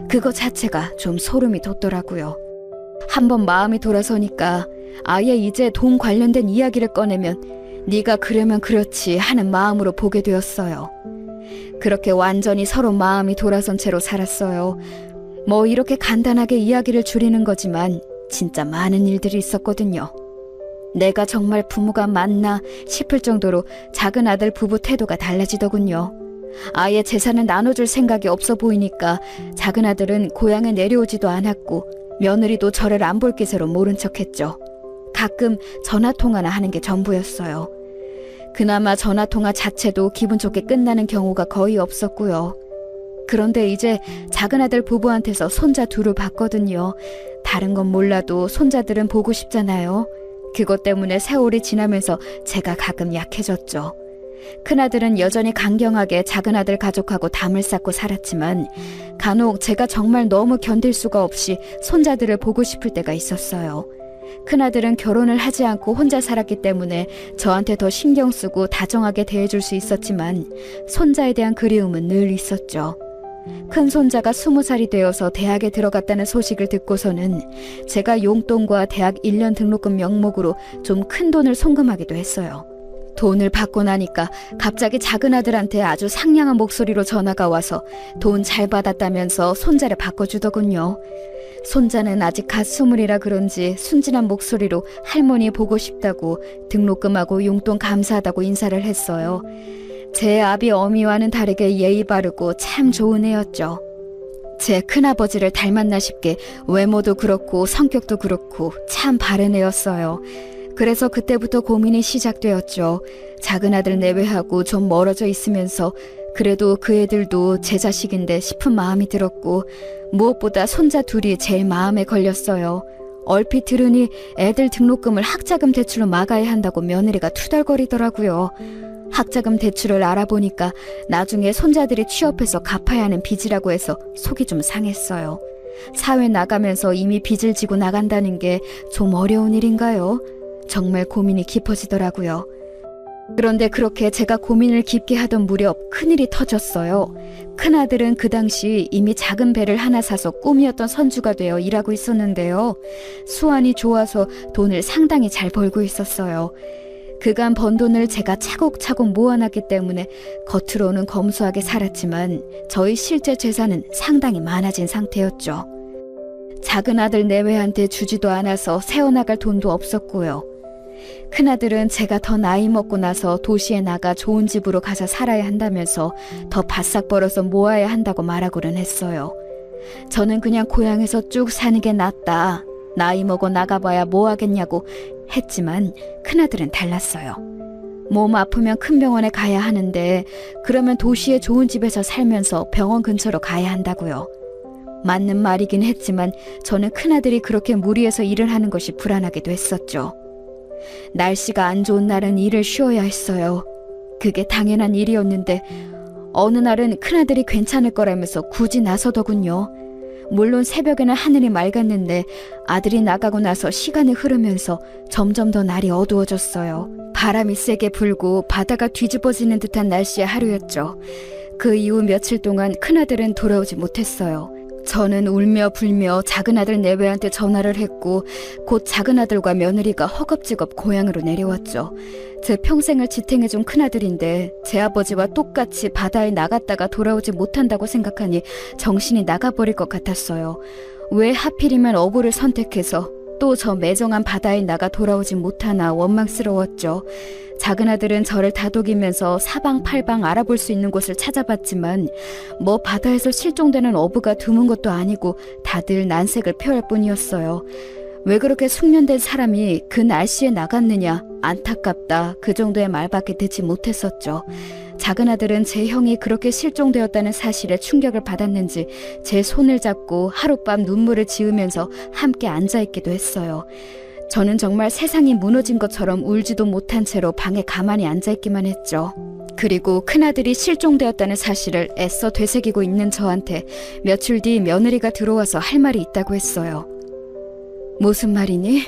그거 자체가 좀 소름이 돋더라고요. 한번 마음이 돌아서니까 아예 이제 돈 관련된 이야기를 꺼내면 네가 그러면 그렇지 하는 마음으로 보게 되었어요. 그렇게 완전히 서로 마음이 돌아선 채로 살았어요. 뭐 이렇게 간단하게 이야기를 줄이는 거지만 진짜 많은 일들이 있었거든요. 내가 정말 부모가 맞나 싶을 정도로 작은아들 부부 태도가 달라지더군요. 아예 재산을 나눠줄 생각이 없어 보이니까 작은아들은 고향에 내려오지도 않았고 며느리도 저를 안 볼 기세로 모른 척했죠. 가끔 전화통화나 하는 게 전부였어요. 그나마 전화통화 자체도 기분 좋게 끝나는 경우가 거의 없었고요. 그런데 이제 작은아들 부부한테서 손자 둘을 봤거든요. 다른 건 몰라도 손자들은 보고 싶잖아요. 그것 때문에 세월이 지나면서 제가 가끔 약해졌죠. 큰아들은 여전히 강경하게 작은아들 가족하고 담을 쌓고 살았지만 간혹 제가 정말 너무 견딜 수가 없이 손자들을 보고 싶을 때가 있었어요. 큰아들은 결혼을 하지 않고 혼자 살았기 때문에 저한테 더 신경 쓰고 다정하게 대해줄 수 있었지만 손자에 대한 그리움은 늘 있었죠. 큰손자가 20살이 되어서 대학에 들어갔다는 소식을 듣고서는 제가 용돈과 대학 1년 등록금 명목으로 좀 큰 돈을 송금하기도 했어요. 돈을 받고 나니까 갑자기 작은 아들한테 아주 상냥한 목소리로 전화가 와서 돈 잘 받았다면서 손자를 바꿔주더군요. 손자는 아직 갓 스물이라 그런지 순진한 목소리로 할머니 보고 싶다고 등록금하고 용돈 감사하다고 인사를 했어요. 제 아비 어미와는 다르게 예의 바르고 참 좋은 애였죠. 제 큰아버지를 닮았나 싶게 외모도 그렇고 성격도 그렇고 참 바른 애였어요. 그래서 그때부터 고민이 시작되었죠. 작은 아들 내외하고 좀 멀어져 있으면서 그래도 그 애들도 제 자식인데 싶은 마음이 들었고 무엇보다 손자 둘이 제일 마음에 걸렸어요. 얼핏 들으니 애들 등록금을 학자금 대출로 막아야 한다고 며느리가 투덜거리더라고요. 학자금 대출을 알아보니까 나중에 손자들이 취업해서 갚아야 하는 빚이라고 해서 속이 좀 상했어요. 사회 나가면서 이미 빚을 지고 나간다는 게 좀 어려운 일인가요? 정말 고민이 깊어지더라고요. 그런데 그렇게 제가 고민을 깊게 하던 무렵 큰일이 터졌어요. 큰아들은 그 당시 이미 작은 배를 하나 사서 꿈이었던 선주가 되어 일하고 있었는데요. 수완이 좋아서 돈을 상당히 잘 벌고 있었어요. 그간 번 돈을 제가 차곡차곡 모아놨기 때문에 겉으로는 검소하게 살았지만 저희 실제 재산은 상당히 많아진 상태였죠. 작은 아들 내외한테 주지도 않아서 세워나갈 돈도 없었고요. 큰아들은 제가 더 나이 먹고 나서 도시에 나가 좋은 집으로 가서 살아야 한다면서 더 바싹 벌어서 모아야 한다고 말하고는 했어요. 저는 그냥 고향에서 쭉 사는 게 낫다. 나이 먹어 나가봐야 뭐 하겠냐고 했지만 큰아들은 달랐어요. 몸 아프면 큰 병원에 가야 하는데 그러면 도시의 좋은 집에서 살면서 병원 근처로 가야 한다고요. 맞는 말이긴 했지만 저는 큰아들이 그렇게 무리해서 일을 하는 것이 불안하기도 했었죠. 날씨가 안 좋은 날은 일을 쉬어야 했어요. 그게 당연한 일이었는데 어느 날은 큰아들이 괜찮을 거라면서 굳이 나서더군요. 물론 새벽에는 하늘이 맑았는데 아들이 나가고 나서 시간이 흐르면서 점점 더 날이 어두워졌어요. 바람이 세게 불고 바다가 뒤집어지는 듯한 날씨의 하루였죠. 그 이후 며칠 동안 큰아들은 돌아오지 못했어요. 저는 울며 불며 작은아들 내외한테 전화를 했고 곧 작은아들과 며느리가 허겁지겁 고향으로 내려왔죠. 제 평생을 지탱해준 큰아들인데 제 아버지와 똑같이 바다에 나갔다가 돌아오지 못한다고 생각하니 정신이 나가버릴 것 같았어요. 왜 하필이면 어부를 선택해서 또 저 매정한 바다에 나가 돌아오지 못하나 원망스러웠죠. 작은아들은 저를 다독이면서 사방팔방 알아볼 수 있는 곳을 찾아봤지만 뭐 바다에서 실종되는 어부가 드문 것도 아니고 다들 난색을 표할 뿐이었어요. 왜 그렇게 숙련된 사람이 그 날씨에 나갔느냐, 안타깝다, 그 정도의 말밖에 듣지 못했었죠. 작은아들은 제 형이 그렇게 실종되었다는 사실에 충격을 받았는지 제 손을 잡고 하룻밤 눈물을 지으면서 함께 앉아있기도 했어요. 저는 정말 세상이 무너진 것처럼 울지도 못한 채로 방에 가만히 앉아있기만 했죠. 그리고 큰아들이 실종되었다는 사실을 애써 되새기고 있는 저한테 며칠 뒤 며느리가 들어와서 할 말이 있다고 했어요. 무슨 말이니?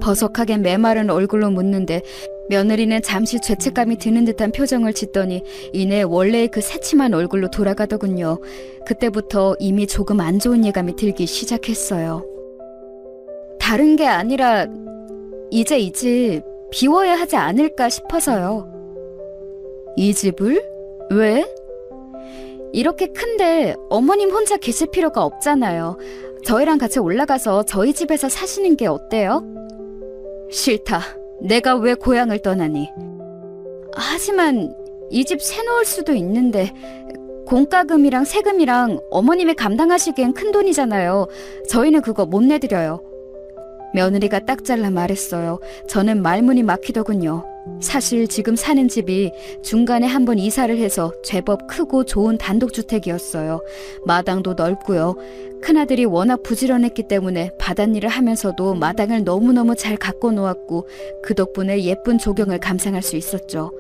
버석하게 메마른 얼굴로 묻는데 며느리는 잠시 죄책감이 드는 듯한 표정을 짓더니 이내 원래의 그 새침한 얼굴로 돌아가더군요. 그때부터 이미 조금 안 좋은 예감이 들기 시작했어요. 다른 게 아니라 이제 이 집 비워야 하지 않을까 싶어서요. 이 집을? 왜? 이렇게 큰데 어머님 혼자 계실 필요가 없잖아요. 저희랑 같이 올라가서 저희 집에서 사시는 게 어때요? 싫다. 내가 왜 고향을 떠나니? 하지만 이 집 새놓을 수도 있는데 공과금이랑 세금이랑 어머님이 감당하시기엔 큰 돈이잖아요. 저희는 그거 못 내드려요. 며느리가 딱 잘라 말했어요. 저는 말문이 막히더군요. 사실 지금 사는 집이 중간에 한번 이사를 해서 제법 크고 좋은 단독주택이었어요. 마당도 넓고요. 큰아들이 워낙 부지런했기 때문에 바닷일을 하면서도 마당을 너무너무 잘 가꿔 놓았고 그 덕분에 예쁜 조경을 감상할 수 있었죠.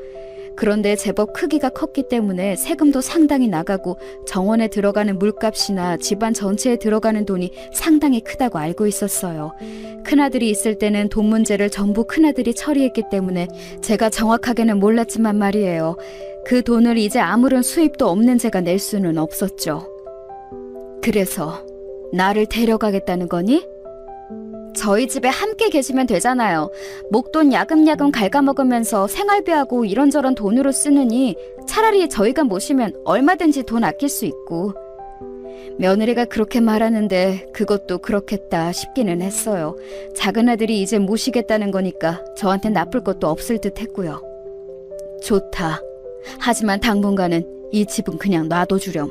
그런데 제법 크기가 컸기 때문에 세금도 상당히 나가고 정원에 들어가는 물값이나 집안 전체에 들어가는 돈이 상당히 크다고 알고 있었어요. 큰아들이 있을 때는 돈 문제를 전부 큰아들이 처리했기 때문에 제가 정확하게는 몰랐지만 말이에요. 그 돈을 이제 아무런 수입도 없는 제가 낼 수는 없었죠. 그래서 나를 데려가겠다는 거니? 저희 집에 함께 계시면 되잖아요. 목돈 야금야금 갉아먹으면서 생활비하고 이런저런 돈으로 쓰느니 차라리 저희가 모시면 얼마든지 돈 아낄 수 있고. 며느리가 그렇게 말하는데 그것도 그렇겠다 싶기는 했어요. 작은 아들이 이제 모시겠다는 거니까 저한테 나쁠 것도 없을 듯 했고요. 좋다. 하지만 당분간은 이 집은 그냥 놔둬주렴.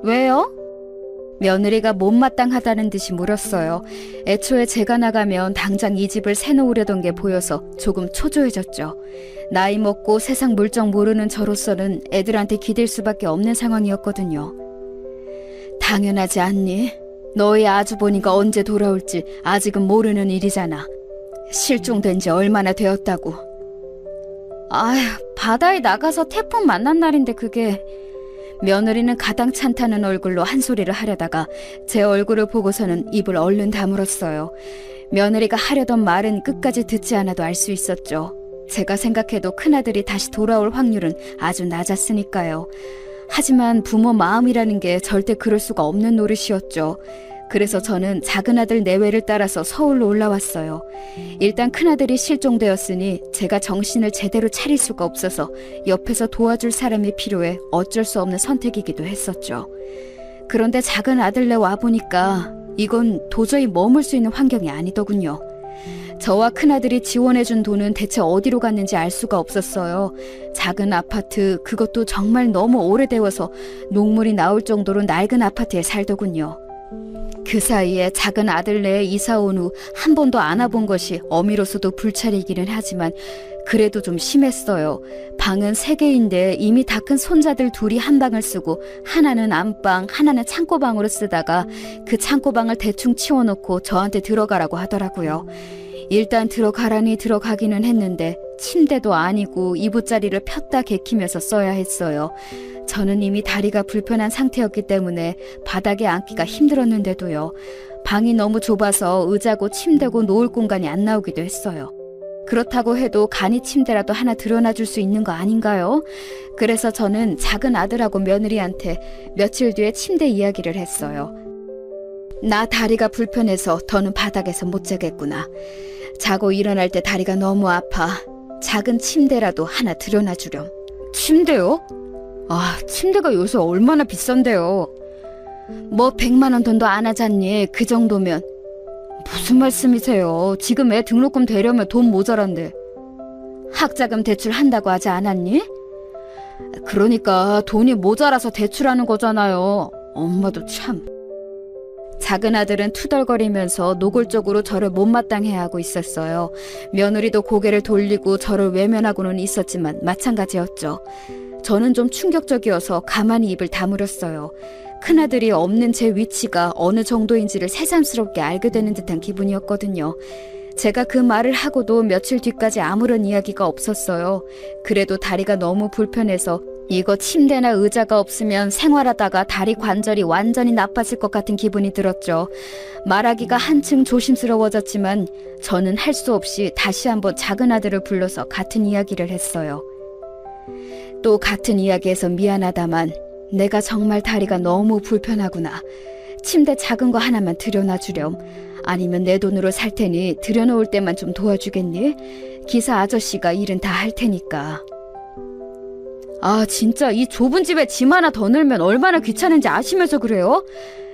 왜요? 며느리가 못마땅하다는 듯이 물었어요. 애초에 제가 나가면 당장 이 집을 새놓으려던 게 보여서 조금 초조해졌죠. 나이 먹고 세상 물정 모르는 저로서는 애들한테 기댈 수밖에 없는 상황이었거든요. 당연하지 않니? 너희 아주버니가 언제 돌아올지 아직은 모르는 일이잖아. 실종된 지 얼마나 되었다고. 아휴, 바다에 나가서 태풍 만난 날인데 그게... 며느리는 가당찮다는 얼굴로 한 소리를 하려다가 제 얼굴을 보고서는 입을 얼른 다물었어요. 며느리가 하려던 말은 끝까지 듣지 않아도 알 수 있었죠. 제가 생각해도 큰아들이 다시 돌아올 확률은 아주 낮았으니까요. 하지만 부모 마음이라는 게 절대 그럴 수가 없는 노릇이었죠. 그래서 저는 작은아들 내외를 따라서 서울로 올라왔어요. 일단 큰아들이 실종되었으니 제가 정신을 제대로 차릴 수가 없어서 옆에서 도와줄 사람이 필요해 어쩔 수 없는 선택이기도 했었죠. 그런데 작은아들네 와보니까 이건 도저히 머물 수 있는 환경이 아니더군요. 저와 큰아들이 지원해준 돈은 대체 어디로 갔는지 알 수가 없었어요. 작은 아파트, 그것도 정말 너무 오래되어서 녹물이 나올 정도로 낡은 아파트에 살더군요. 그 사이에 작은 아들네에 이사 온 후 한 번도 안아본 것이 어미로서도 불찰이기는 하지만 그래도 좀 심했어요. 방은 3개인데 이미 다 큰 손자들 둘이 한 방을 쓰고 하나는 안방, 하나는 창고방으로 쓰다가 그 창고방을 대충 치워놓고 저한테 들어가라고 하더라고요. 일단 들어가라니 들어가기는 했는데 침대도 아니고 이부자리를 폈다 개키면서 써야 했어요. 저는 이미 다리가 불편한 상태였기 때문에 바닥에 앉기가 힘들었는데도요. 방이 너무 좁아서 의자고 침대고 놓을 공간이 안 나오기도 했어요. 그렇다고 해도 간이 침대라도 하나 드러나줄 수 있는 거 아닌가요? 그래서 저는 작은 아들하고 며느리한테 며칠 뒤에 침대 이야기를 했어요. 나 다리가 불편해서 더는 바닥에서 못 자겠구나. 자고 일어날 때 다리가 너무 아파. 작은 침대라도 하나 들여놔주렴. 침대요? 아, 침대가 요새 얼마나 비싼데요. 뭐 100만 원 돈도 안 하잖니. 그 정도면. 무슨 말씀이세요? 지금 애 등록금 대려면 돈 모자란데. 학자금 대출한다고 하지 않았니? 그러니까 돈이 모자라서 대출하는 거잖아요. 엄마도 참. 작은 아들은 투덜거리면서 노골적으로 저를 못마땅해하고 있었어요. 며느리도 고개를 돌리고 저를 외면하고는 있었지만 마찬가지였죠. 저는 좀 충격적이어서 가만히 입을 다물었어요. 큰아들이 없는 제 위치가 어느 정도인지를 새삼스럽게 알게 되는 듯한 기분이었거든요. 제가 그 말을 하고도 며칠 뒤까지 아무런 이야기가 없었어요. 그래도 다리가 너무 불편해서 이거 침대나 의자가 없으면 생활하다가 다리 관절이 완전히 나빠질 것 같은 기분이 들었죠. 말하기가 한층 조심스러워졌지만 저는 할 수 없이 다시 한번 작은 아들을 불러서 같은 이야기를 했어요. 또 같은 이야기에서 미안하다만 내가 정말 다리가 너무 불편하구나. 침대 작은 거 하나만 들여놔주렴. 아니면 내 돈으로 살 테니 들여놓을 때만 좀 도와주겠니? 기사 아저씨가 일은 다 할 테니까. 아, 진짜 이 좁은 집에 짐 하나 더 넣으면 얼마나 귀찮은지 아시면서 그래요?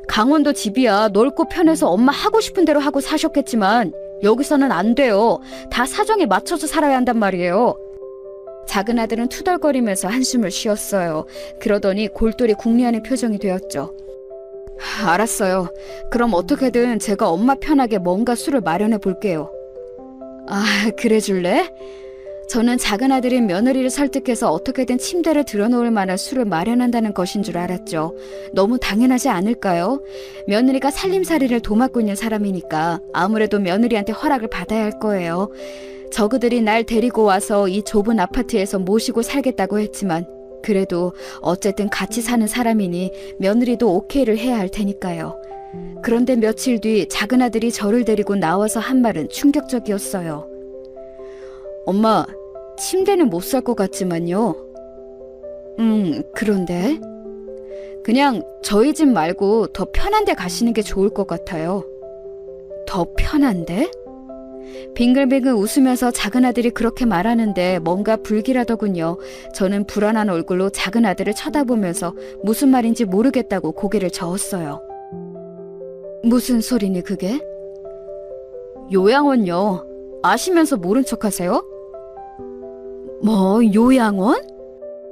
강원도 집이야 넓고 편해서 엄마 하고 싶은 대로 하고 사셨겠지만 여기서는 안 돼요. 다 사정에 맞춰서 살아야 한단 말이에요. 작은 아들은 투덜거리면서 한숨을 쉬었어요. 그러더니 골똘히 궁리하는 표정이 되었죠. 알았어요. 그럼 어떻게든 제가 엄마 편하게 뭔가 술을 마련해 볼게요. 아, 그래 줄래? 저는 작은 아들인 며느리를 설득해서 어떻게든 침대를 들여놓을 만한 술을 마련한다는 것인 줄 알았죠. 너무 당연하지 않을까요? 며느리가 살림살이를 도맡고 있는 사람이니까 아무래도 며느리한테 허락을 받아야 할 거예요. 저그들이 날 데리고 와서 이 좁은 아파트에서 모시고 살겠다고 했지만 그래도 어쨌든 같이 사는 사람이니 며느리도 오케이를 해야 할 테니까요. 그런데 며칠 뒤 작은 아들이 저를 데리고 나와서 한 말은 충격적이었어요. 엄마, 침대는 못 살 것 같지만요. 그런데? 그냥 저희 집 말고 더 편한 데 가시는 게 좋을 것 같아요. 더 편한데? 빙글빙글 웃으면서 작은 아들이 그렇게 말하는데 뭔가 불길하더군요. 저는 불안한 얼굴로 작은 아들을 쳐다보면서 무슨 말인지 모르겠다고 고개를 저었어요. 무슨 소리니 그게? 요양원요. 아시면서 모른 척하세요? 뭐 요양원?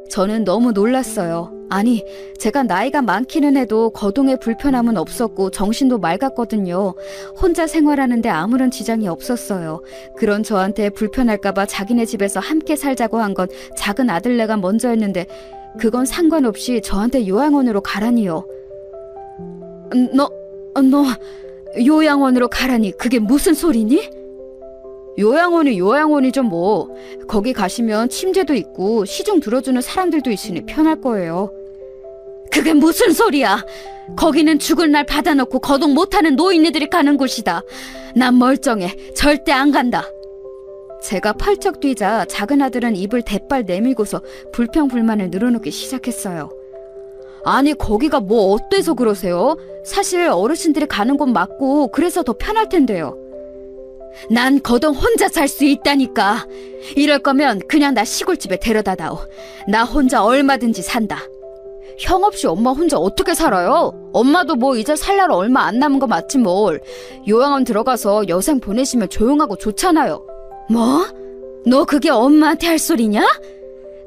저는 너무 놀랐어요. 아니, 제가 나이가 많기는 해도 거동에 불편함은 없었고 정신도 맑았거든요. 혼자 생활하는데 아무런 지장이 없었어요. 그런 저한테 불편할까봐 자기네 집에서 함께 살자고 한 건 작은 아들네가 먼저였는데 그건 상관없이 저한테 요양원으로 가라니요. 너 요양원으로 가라니 그게 무슨 소리니? 요양원이 요양원이죠 뭐. 거기 가시면 침대도 있고 시중 들어주는 사람들도 있으니 편할 거예요. 그게 무슨 소리야. 거기는 죽을 날 받아놓고 거동 못하는 노인네들이 가는 곳이다. 난 멀쩡해. 절대 안 간다. 제가 펄쩍 뛰자 작은 아들은 입을 대빨 내밀고서 불평불만을 늘어놓기 시작했어요. 아니 거기가 뭐 어때서 그러세요? 사실 어르신들이 가는 곳 맞고 그래서 더 편할 텐데요. 난 거동 혼자 살 수 있다니까. 이럴 거면 그냥 나 시골집에 데려다다오. 나 혼자 얼마든지 산다. 형 없이 엄마 혼자 어떻게 살아요? 엄마도 뭐 이제 살 날 얼마 안 남은 거 맞지 뭘. 요양원 들어가서 여생 보내시면 조용하고 좋잖아요. 뭐? 너 그게 엄마한테 할 소리냐?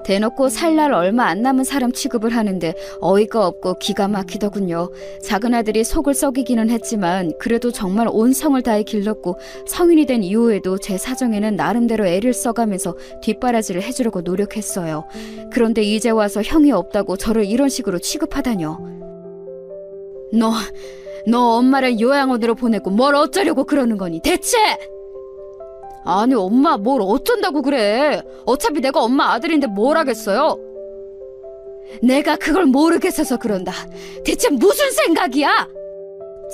대놓고 살 날 얼마 안 남은 사람 취급을 하는데 어이가 없고 기가 막히더군요. 작은 아들이 속을 썩이기는 했지만 그래도 정말 온 성을 다해 길렀고 성인이 된 이후에도 제 사정에는 나름대로 애를 써가면서 뒷바라지를 해주려고 노력했어요. 그런데 이제 와서 형이 없다고 저를 이런 식으로 취급하다뇨. 너 엄마를 요양원으로 보내고 뭘 어쩌려고 그러는 거니 대체? 아니 엄마 뭘 어쩐다고 그래. 어차피 내가 엄마 아들인데 뭘 하겠어요. 내가 그걸 모르겠어서 그런다. 대체 무슨 생각이야?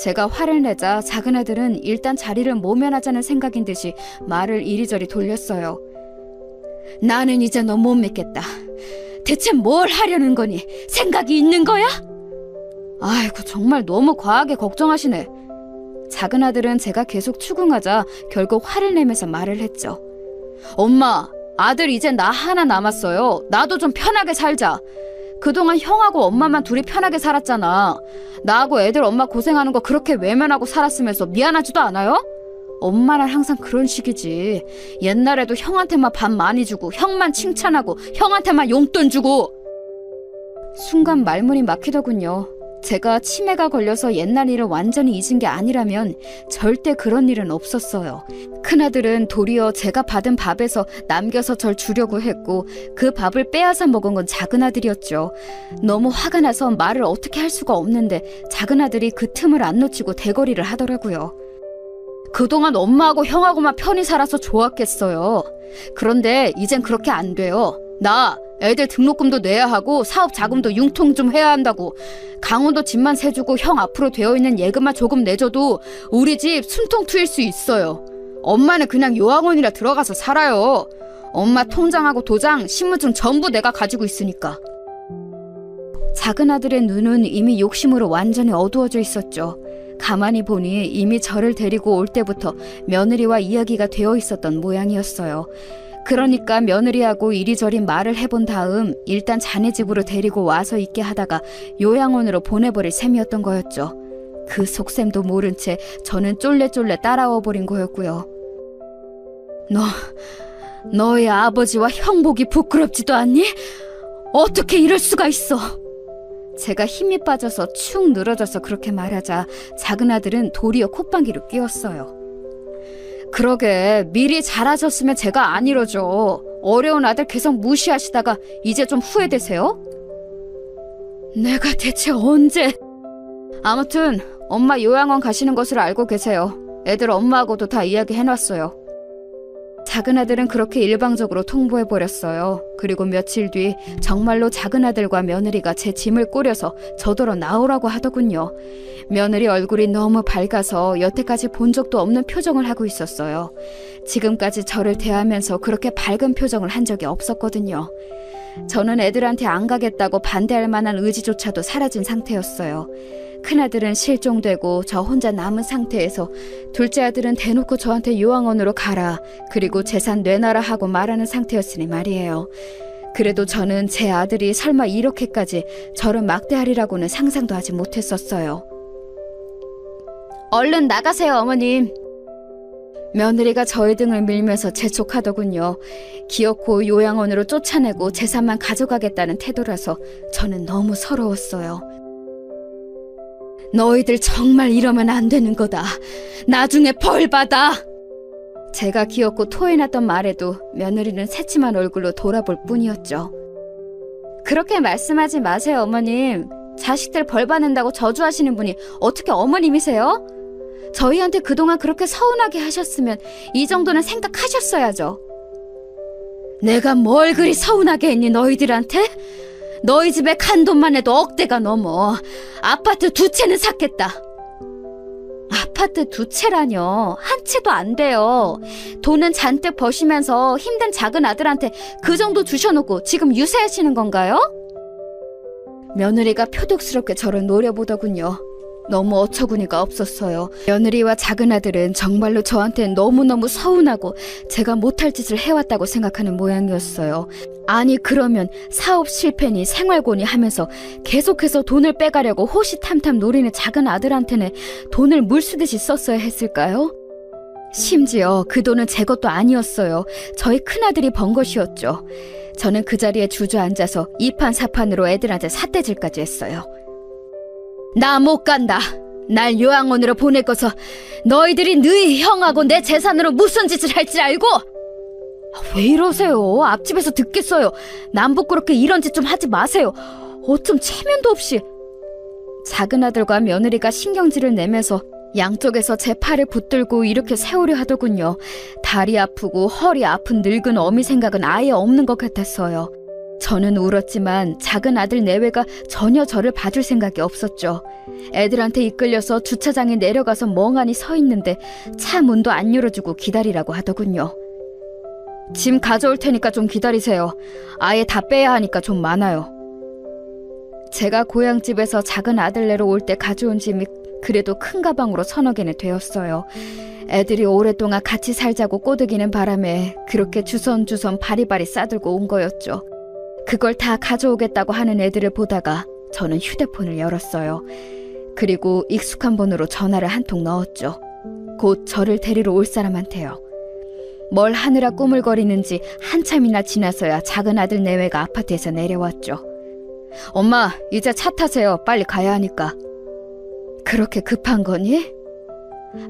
제가 화를 내자 작은 아들은 일단 자리를 모면하자는 생각인 듯이 말을 이리저리 돌렸어요. 나는 이제 너 못 믿겠다. 대체 뭘 하려는 거니? 생각이 있는 거야? 아이고 정말 너무 과하게 걱정하시네. 작은 아들은 제가 계속 추궁하자 결국 화를 내면서 말을 했죠. 엄마, 아들 이제 나 하나 남았어요. 나도 좀 편하게 살자. 그동안 형하고 엄마만 둘이 편하게 살았잖아. 나하고 애들 엄마 고생하는 거 그렇게 외면하고 살았으면서 미안하지도 않아요? 엄마는 항상 그런 식이지. 옛날에도 형한테만 밥 많이 주고 형만 칭찬하고 형한테만 용돈 주고. 순간 말문이 막히더군요. 제가 치매가 걸려서 옛날 일을 완전히 잊은 게 아니라면 절대 그런 일은 없었어요. 큰아들은 도리어 제가 받은 밥에서 남겨서 절 주려고 했고 그 밥을 빼앗아 먹은 건 작은아들이었죠. 너무 화가 나서 말을 어떻게 할 수가 없는데 작은아들이 그 틈을 안 놓치고 대거리를 하더라고요. 그동안 엄마하고 형하고만 편히 살아서 좋았겠어요. 그런데 이젠 그렇게 안 돼요. 나 애들 등록금도 내야 하고 사업 자금도 융통 좀 해야 한다고. 강원도 집만 세주고 형 앞으로 되어있는 예금만 조금 내줘도 우리 집 숨통 트일 수 있어요. 엄마는 그냥 요양원이라 들어가서 살아요. 엄마 통장하고 도장, 신분증 전부 내가 가지고 있으니까. 작은 아들의 눈은 이미 욕심으로 완전히 어두워져 있었죠. 가만히 보니 이미 저를 데리고 올 때부터 며느리와 이야기가 되어 있었던 모양이었어요. 그러니까 며느리하고 이리저리 말을 해본 다음 일단 자네 집으로 데리고 와서 있게 하다가 요양원으로 보내버릴 셈이었던 거였죠. 그 속셈도 모른 채 저는 쫄래쫄래 따라와 버린 거였고요. 너의 아버지와 형 보기 부끄럽지도 않니? 어떻게 이럴 수가 있어? 제가 힘이 빠져서 축 늘어져서 그렇게 말하자 작은 아들은 도리어 콧방귀를 뀌었어요. 그러게 미리 잘하셨으면 제가 안 이러죠. 어려운 아들 계속 무시하시다가 이제 좀 후회되세요? 내가 대체 언제... 아무튼 엄마 요양원 가시는 것을 알고 계세요. 애들 엄마하고도 다 이야기해놨어요. 작은 아들은 그렇게 일방적으로 통보해버렸어요. 그리고 며칠 뒤 정말로 작은 아들과 며느리가 제 짐을 꾸려서 저더러 나오라고 하더군요. 며느리 얼굴이 너무 밝아서 여태까지 본 적도 없는 표정을 하고 있었어요. 지금까지 저를 대하면서 그렇게 밝은 표정을 한 적이 없었거든요. 저는 애들한테 안 가겠다고 반대할 만한 의지조차도 사라진 상태였어요. 큰아들은 실종되고 저 혼자 남은 상태에서 둘째 아들은 대놓고 저한테 요양원으로 가라, 그리고 재산 내놔라 하고 말하는 상태였으니 말이에요. 그래도 저는 제 아들이 설마 이렇게까지 저를 막대하리라고는 상상도 하지 못했었어요. 얼른 나가세요, 어머님. 며느리가 저의 등을 밀면서 재촉하더군요. 기어코 요양원으로 쫓아내고 재산만 가져가겠다는 태도라서 저는 너무 서러웠어요. 너희들 정말 이러면 안 되는 거다. 나중에 벌 받아. 제가 기어코 토해놨던 말에도 며느리는 새침한 얼굴로 돌아볼 뿐이었죠. 그렇게 말씀하지 마세요, 어머님. 자식들 벌 받는다고 저주하시는 분이 어떻게 어머님이세요? 저희한테 그동안 그렇게 서운하게 하셨으면 이 정도는 생각하셨어야죠. 내가 뭘 그리 서운하게 했니, 너희들한테? 너희 집에 간 돈만 해도 억대가 넘어. 아파트 2채는 샀겠다. 아파트 2채라뇨. 한 채도 안 돼요. 돈은 잔뜩 버시면서 힘든 작은 아들한테 그 정도 주셔놓고 지금 유세하시는 건가요? 며느리가 표독스럽게 저를 노려보더군요. 너무 어처구니가 없었어요. 며느리와 작은 아들은 정말로 저한테 너무너무 서운하고 제가 못할 짓을 해왔다고 생각하는 모양이었어요. 아니, 그러면 사업 실패니 생활고니 하면서 계속해서 돈을 빼가려고 호시탐탐 노리는 작은 아들한테는 돈을 물쓰듯이 썼어야 했을까요? 심지어 그 돈은 제 것도 아니었어요. 저희 큰아들이 번 것이었죠. 저는 그 자리에 주저앉아서 이판사판으로 애들한테 삿대질까지 했어요. 나 못 간다. 날 요양원으로 보낼 거서 너희들이 너희 형하고 내 재산으로 무슨 짓을 할지 알고? 왜 이러세요? 앞집에서 듣겠어요. 남 부끄럽게 이런 짓 좀 하지 마세요. 어쩜 체면도 없이. 작은 아들과 며느리가 신경질을 내면서 양쪽에서 제 팔을 붙들고 이렇게 세우려 하더군요. 다리 아프고 허리 아픈 늙은 어미 생각은 아예 없는 것 같았어요. 저는 울었지만 작은 아들 내외가 전혀 저를 봐줄 생각이 없었죠. 애들한테 이끌려서 주차장에 내려가서 멍하니 서 있는데 차 문도 안 열어주고 기다리라고 하더군요. 짐 가져올 테니까 좀 기다리세요. 아예 다 빼야 하니까 좀 많아요. 제가 고향집에서 작은 아들네로 올 때 가져온 짐이 그래도 큰 가방으로 서너 개는 되었어요. 애들이 오랫동안 같이 살자고 꼬드기는 바람에 그렇게 주섬주섬 바리바리 싸들고 온 거였죠. 그걸 다 가져오겠다고 하는 애들을 보다가 저는 휴대폰을 열었어요. 그리고 익숙한 번호로 전화를 한 통 넣었죠. 곧 저를 데리러 올 사람한테요. 뭘 하느라 꾸물거리는지 한참이나 지나서야 작은 아들 내외가 아파트에서 내려왔죠. 엄마, 이제 차 타세요. 빨리 가야 하니까. 그렇게 급한 거니?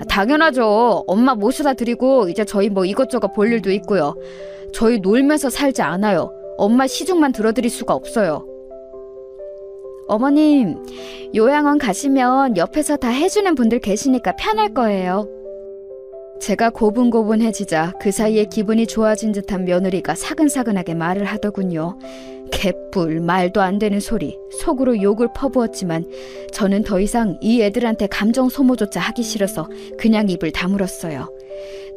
당연하죠. 엄마 모셔다 드리고 이제 저희 뭐 이것저것 볼 일도 있고요. 저희 놀면서 살지 않아요. 엄마 시중만 들어드릴 수가 없어요. 어머님, 요양원 가시면 옆에서 다 해주는 분들 계시니까 편할 거예요. 제가 고분고분해지자 그 사이에 기분이 좋아진 듯한 며느리가 사근사근하게 말을 하더군요. 개뿔, 말도 안 되는 소리, 속으로 욕을 퍼부었지만 저는 더 이상 이 애들한테 감정 소모조차 하기 싫어서 그냥 입을 다물었어요.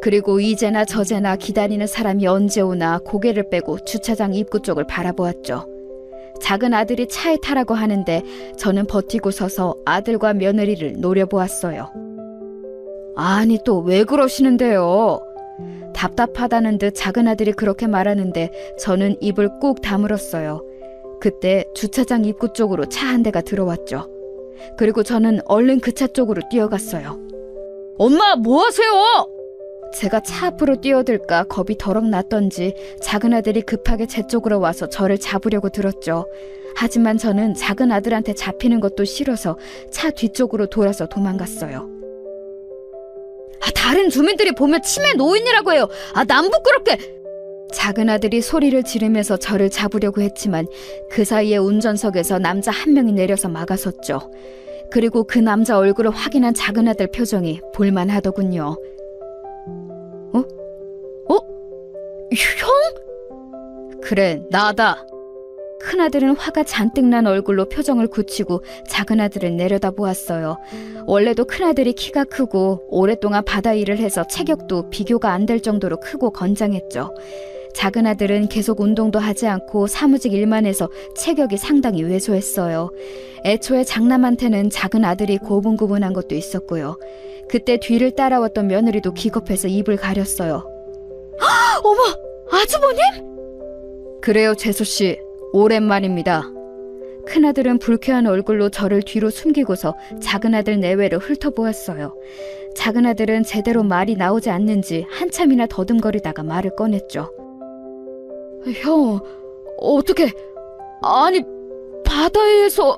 그리고 이제나 저제나 기다리는 사람이 언제 오나 고개를 빼고 주차장 입구 쪽을 바라보았죠. 작은 아들이 차에 타라고 하는데 저는 버티고 서서 아들과 며느리를 노려보았어요. 아니, 또 왜 그러시는데요? 답답하다는 듯 작은 아들이 그렇게 말하는데 저는 입을 꾹 다물었어요. 그때 주차장 입구 쪽으로 차 한 대가 들어왔죠. 그리고 저는 얼른 그 차 쪽으로 뛰어갔어요. 엄마, 뭐 하세요? 제가 차 앞으로 뛰어들까 겁이 덜컥 났던지 작은 아들이 급하게 제 쪽으로 와서 저를 잡으려고 들었죠. 하지만 저는 작은 아들한테 잡히는 것도 싫어서 차 뒤쪽으로 돌아서 도망갔어요. 다른 주민들이 보면 치매 노인이라고 해요. 남 부끄럽게. 작은 아들이 소리를 지르면서 저를 잡으려고 했지만 그 사이에 운전석에서 남자 한 명이 내려서 막아섰죠. 그리고 그 남자 얼굴을 확인한 작은 아들 표정이 볼만하더군요. 형? 그래, 나다. 큰아들은 화가 잔뜩 난 얼굴로 표정을 굳히고 작은 아들을 내려다보았어요. 원래도 큰아들이 키가 크고 오랫동안 바다 일을 해서 체격도 비교가 안 될 정도로 크고 건장했죠. 작은 아들은 계속 운동도 하지 않고 사무직 일만 해서 체격이 상당히 왜소했어요. 애초에 장남한테는 작은 아들이 고분고분한 것도 있었고요. 그때 뒤를 따라왔던 며느리도 기겁해서 입을 가렸어요. 어머, 아주버님? 그래요, 재수씨. 오랜만입니다. 큰아들은 불쾌한 얼굴로 저를 뒤로 숨기고서 작은아들 내외를 훑어보았어요. 작은아들은 제대로 말이 나오지 않는지 한참이나 더듬거리다가 말을 꺼냈죠. 형, 어떻게... 아니, 바다에서...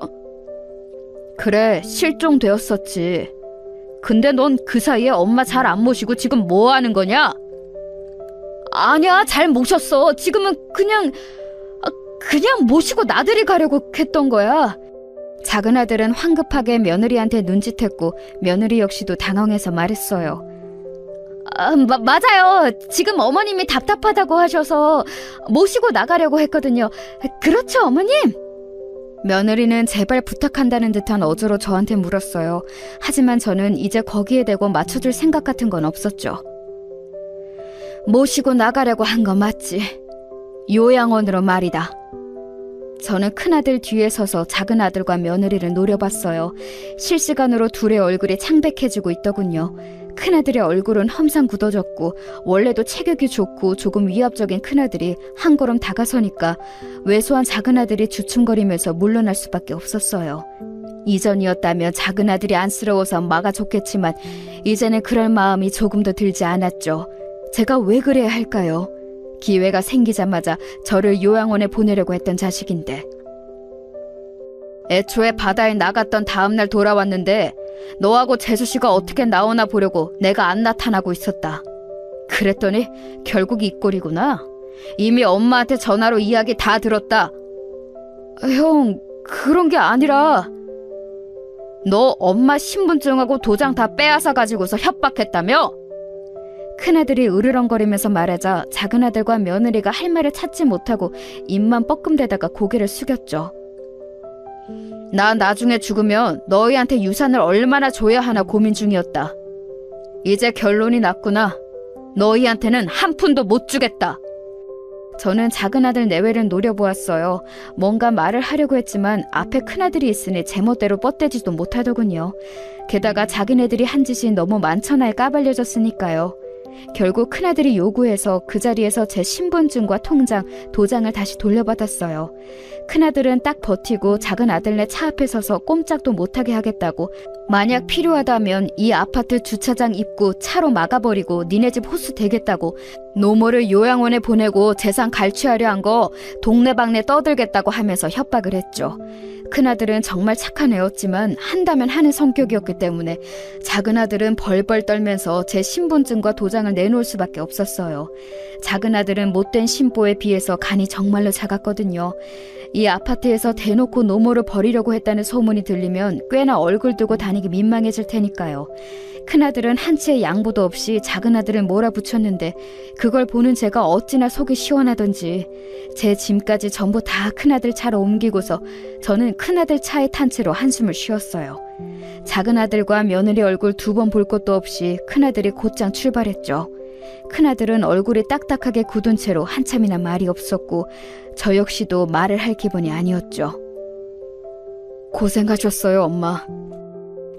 그래, 실종되었었지. 근데 넌 그 사이에 엄마 잘 안 모시고 지금 뭐 하는 거냐? 아니야, 잘 모셨어. 지금은 그냥 모시고 나들이 가려고 했던 거야. 작은 아들은 황급하게 며느리한테 눈짓했고 며느리 역시도 당황해서 말했어요. 맞아요. 지금 어머님이 답답하다고 하셔서 모시고 나가려고 했거든요. 그렇죠, 어머님? 며느리는 제발 부탁한다는 듯한 어조로 저한테 물었어요. 하지만 저는 이제 거기에 대고 맞춰줄 생각 같은 건 없었죠. 모시고 나가려고 한 거 맞지? 요양원으로 말이다. 저는 큰아들 뒤에 서서 작은 아들과 며느리를 노려봤어요. 실시간으로 둘의 얼굴이 창백해지고 있더군요. 큰아들의 얼굴은 험상 굳어졌고 원래도 체격이 좋고 조금 위압적인 큰아들이 한 걸음 다가서니까 왜소한 작은 아들이 주춤거리면서 물러날 수밖에 없었어요. 이전이었다면 작은 아들이 안쓰러워서 막아줬겠지만 이제는 그럴 마음이 조금도 들지 않았죠. 제가 왜 그래야 할까요? 기회가 생기자마자 저를 요양원에 보내려고 했던 자식인데. 애초에 바다에 나갔던 다음날 돌아왔는데 너하고 재수씨가 어떻게 나오나 보려고 내가 안 나타나고 있었다. 그랬더니 결국 이 꼴이구나. 이미 엄마한테 전화로 이야기 다 들었다. 형, 그런 게 아니라 너 엄마 신분증하고 도장 다 빼앗아 가지고서 협박했다며? 큰아들이 으르렁거리면서 말하자 작은아들과 며느리가 할 말을 찾지 못하고 입만 뻐끔대다가 고개를 숙였죠. 나 나중에 죽으면 너희한테 유산을 얼마나 줘야 하나 고민 중이었다. 이제 결론이 났구나. 너희한테는 한 푼도 못 주겠다. 저는 작은아들 내외를 노려보았어요. 뭔가 말을 하려고 했지만 앞에 큰아들이 있으니 제멋대로 뻗대지도 못하더군요. 게다가 자기네들이 한 짓이 너무 만천하에 까발려졌으니까요. 결국 큰아들이 요구해서 그 자리에서 제 신분증과 통장, 도장을 다시 돌려받았어요. 큰아들은 딱 버티고 작은 아들네 차 앞에 서서 꼼짝도 못하게 하겠다고, 만약 필요하다면 이 아파트 주차장 입구 차로 막아버리고 니네 집 호수 대겠다고, 노모를 요양원에 보내고 재산 갈취하려 한 거 동네방네 떠들겠다고 하면서 협박을 했죠. 큰아들은 정말 착한 애였지만 한다면 하는 성격이었기 때문에 작은아들은 벌벌 떨면서 제 신분증과 도장을 내놓을 수밖에 없었어요. 작은아들은 못된 신보에 비해서 간이 정말로 작았거든요. 이 아파트에서 대놓고 노모를 버리려고 했다는 소문이 들리면 꽤나 얼굴 두고 다니기 민망해질 테니까요. 큰아들은 한치의 양보도 없이 작은아들을 몰아붙였는데 그걸 보는 제가 어찌나 속이 시원하던지 제 짐까지 전부 다 큰아들 차로 옮기고서 저는 큰아들 차에 탄 채로 한숨을 쉬었어요. 작은아들과 며느리 얼굴 두 번 볼 것도 없이 큰아들이 곧장 출발했죠. 큰아들은 얼굴이 딱딱하게 굳은 채로 한참이나 말이 없었고 저 역시도 말을 할 기분이 아니었죠. 고생하셨어요, 엄마.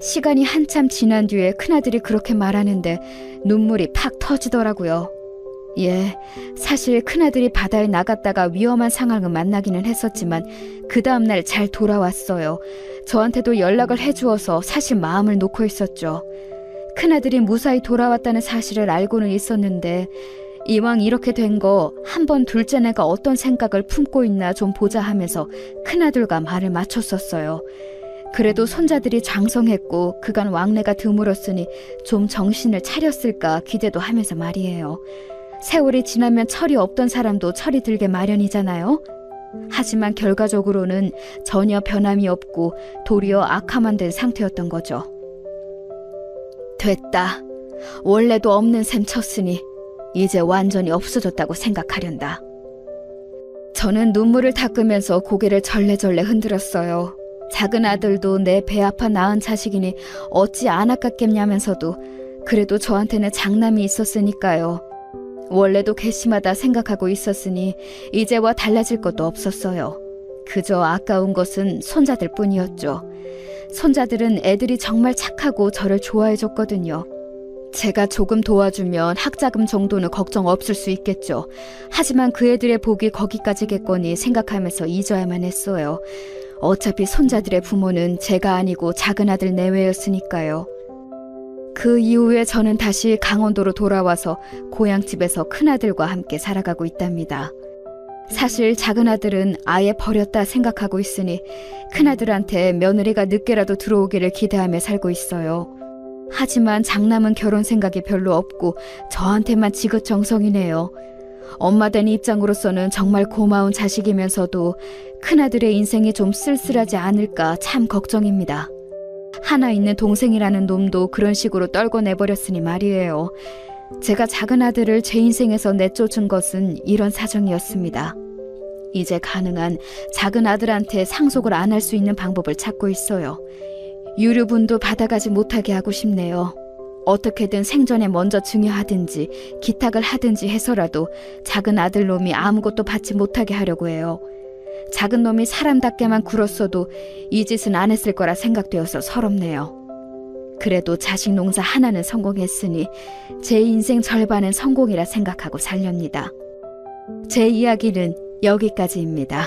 시간이 한참 지난 뒤에 큰아들이 그렇게 말하는데 눈물이 팍 터지더라고요. 예, 사실 큰아들이 바다에 나갔다가 위험한 상황을 만나기는 했었지만 그 다음날 잘 돌아왔어요. 저한테도 연락을 해주어서 사실 마음을 놓고 있었죠. 큰아들이 무사히 돌아왔다는 사실을 알고는 있었는데 이왕 이렇게 된 거 한번 둘째네가 어떤 생각을 품고 있나 좀 보자 하면서 큰아들과 말을 맞췄었어요. 그래도 손자들이 장성했고 그간 왕래가 드물었으니 좀 정신을 차렸을까 기대도 하면서 말이에요. 세월이 지나면 철이 없던 사람도 철이 들게 마련이잖아요. 하지만 결과적으로는 전혀 변함이 없고 도리어 악화만 된 상태였던 거죠. 됐다. 원래도 없는 셈 쳤으니 이제 완전히 없어졌다고 생각하련다. 저는 눈물을 닦으면서 고개를 절레절레 흔들었어요. 작은 아들도 내 배 아파 낳은 자식이니 어찌 안 아깝겠냐면서도 그래도 저한테는 장남이 있었으니까요. 원래도 괘씸하다 생각하고 있었으니 이제와 달라질 것도 없었어요. 그저 아까운 것은 손자들 뿐이었죠. 손자들은 애들이 정말 착하고 저를 좋아해줬거든요. 제가 조금 도와주면 학자금 정도는 걱정 없을 수 있겠죠. 하지만 그 애들의 복이 거기까지겠거니 생각하면서 잊어야만 했어요. 어차피 손자들의 부모는 제가 아니고 작은 아들 내외였으니까요. 그 이후에 저는 다시 강원도로 돌아와서 고향집에서 큰아들과 함께 살아가고 있답니다. 사실 작은 아들은 아예 버렸다 생각하고 있으니 큰아들한테 며느리가 늦게라도 들어오기를 기대하며 살고 있어요. 하지만 장남은 결혼 생각이 별로 없고 저한테만 지긋정성이네요. 엄마 된 입장으로서는 정말 고마운 자식이면서도 큰아들의 인생이 좀 쓸쓸하지 않을까 참 걱정입니다. 하나 있는 동생이라는 놈도 그런 식으로 떨궈내버렸으니 말이에요. 제가 작은 아들을 제 인생에서 내쫓은 것은 이런 사정이었습니다. 이제 가능한 작은 아들한테 상속을 안 할 수 있는 방법을 찾고 있어요. 유류분도 받아가지 못하게 하고 싶네요. 어떻게든 생전에 먼저 증여하든지 기탁을 하든지 해서라도 작은 아들놈이 아무것도 받지 못하게 하려고 해요. 작은 놈이 사람답게만 굴었어도 이 짓은 안 했을 거라 생각되어서 서럽네요. 그래도 자식 농사 하나는 성공했으니 제 인생 절반은 성공이라 생각하고 살렵니다. 제 이야기는 여기까지입니다.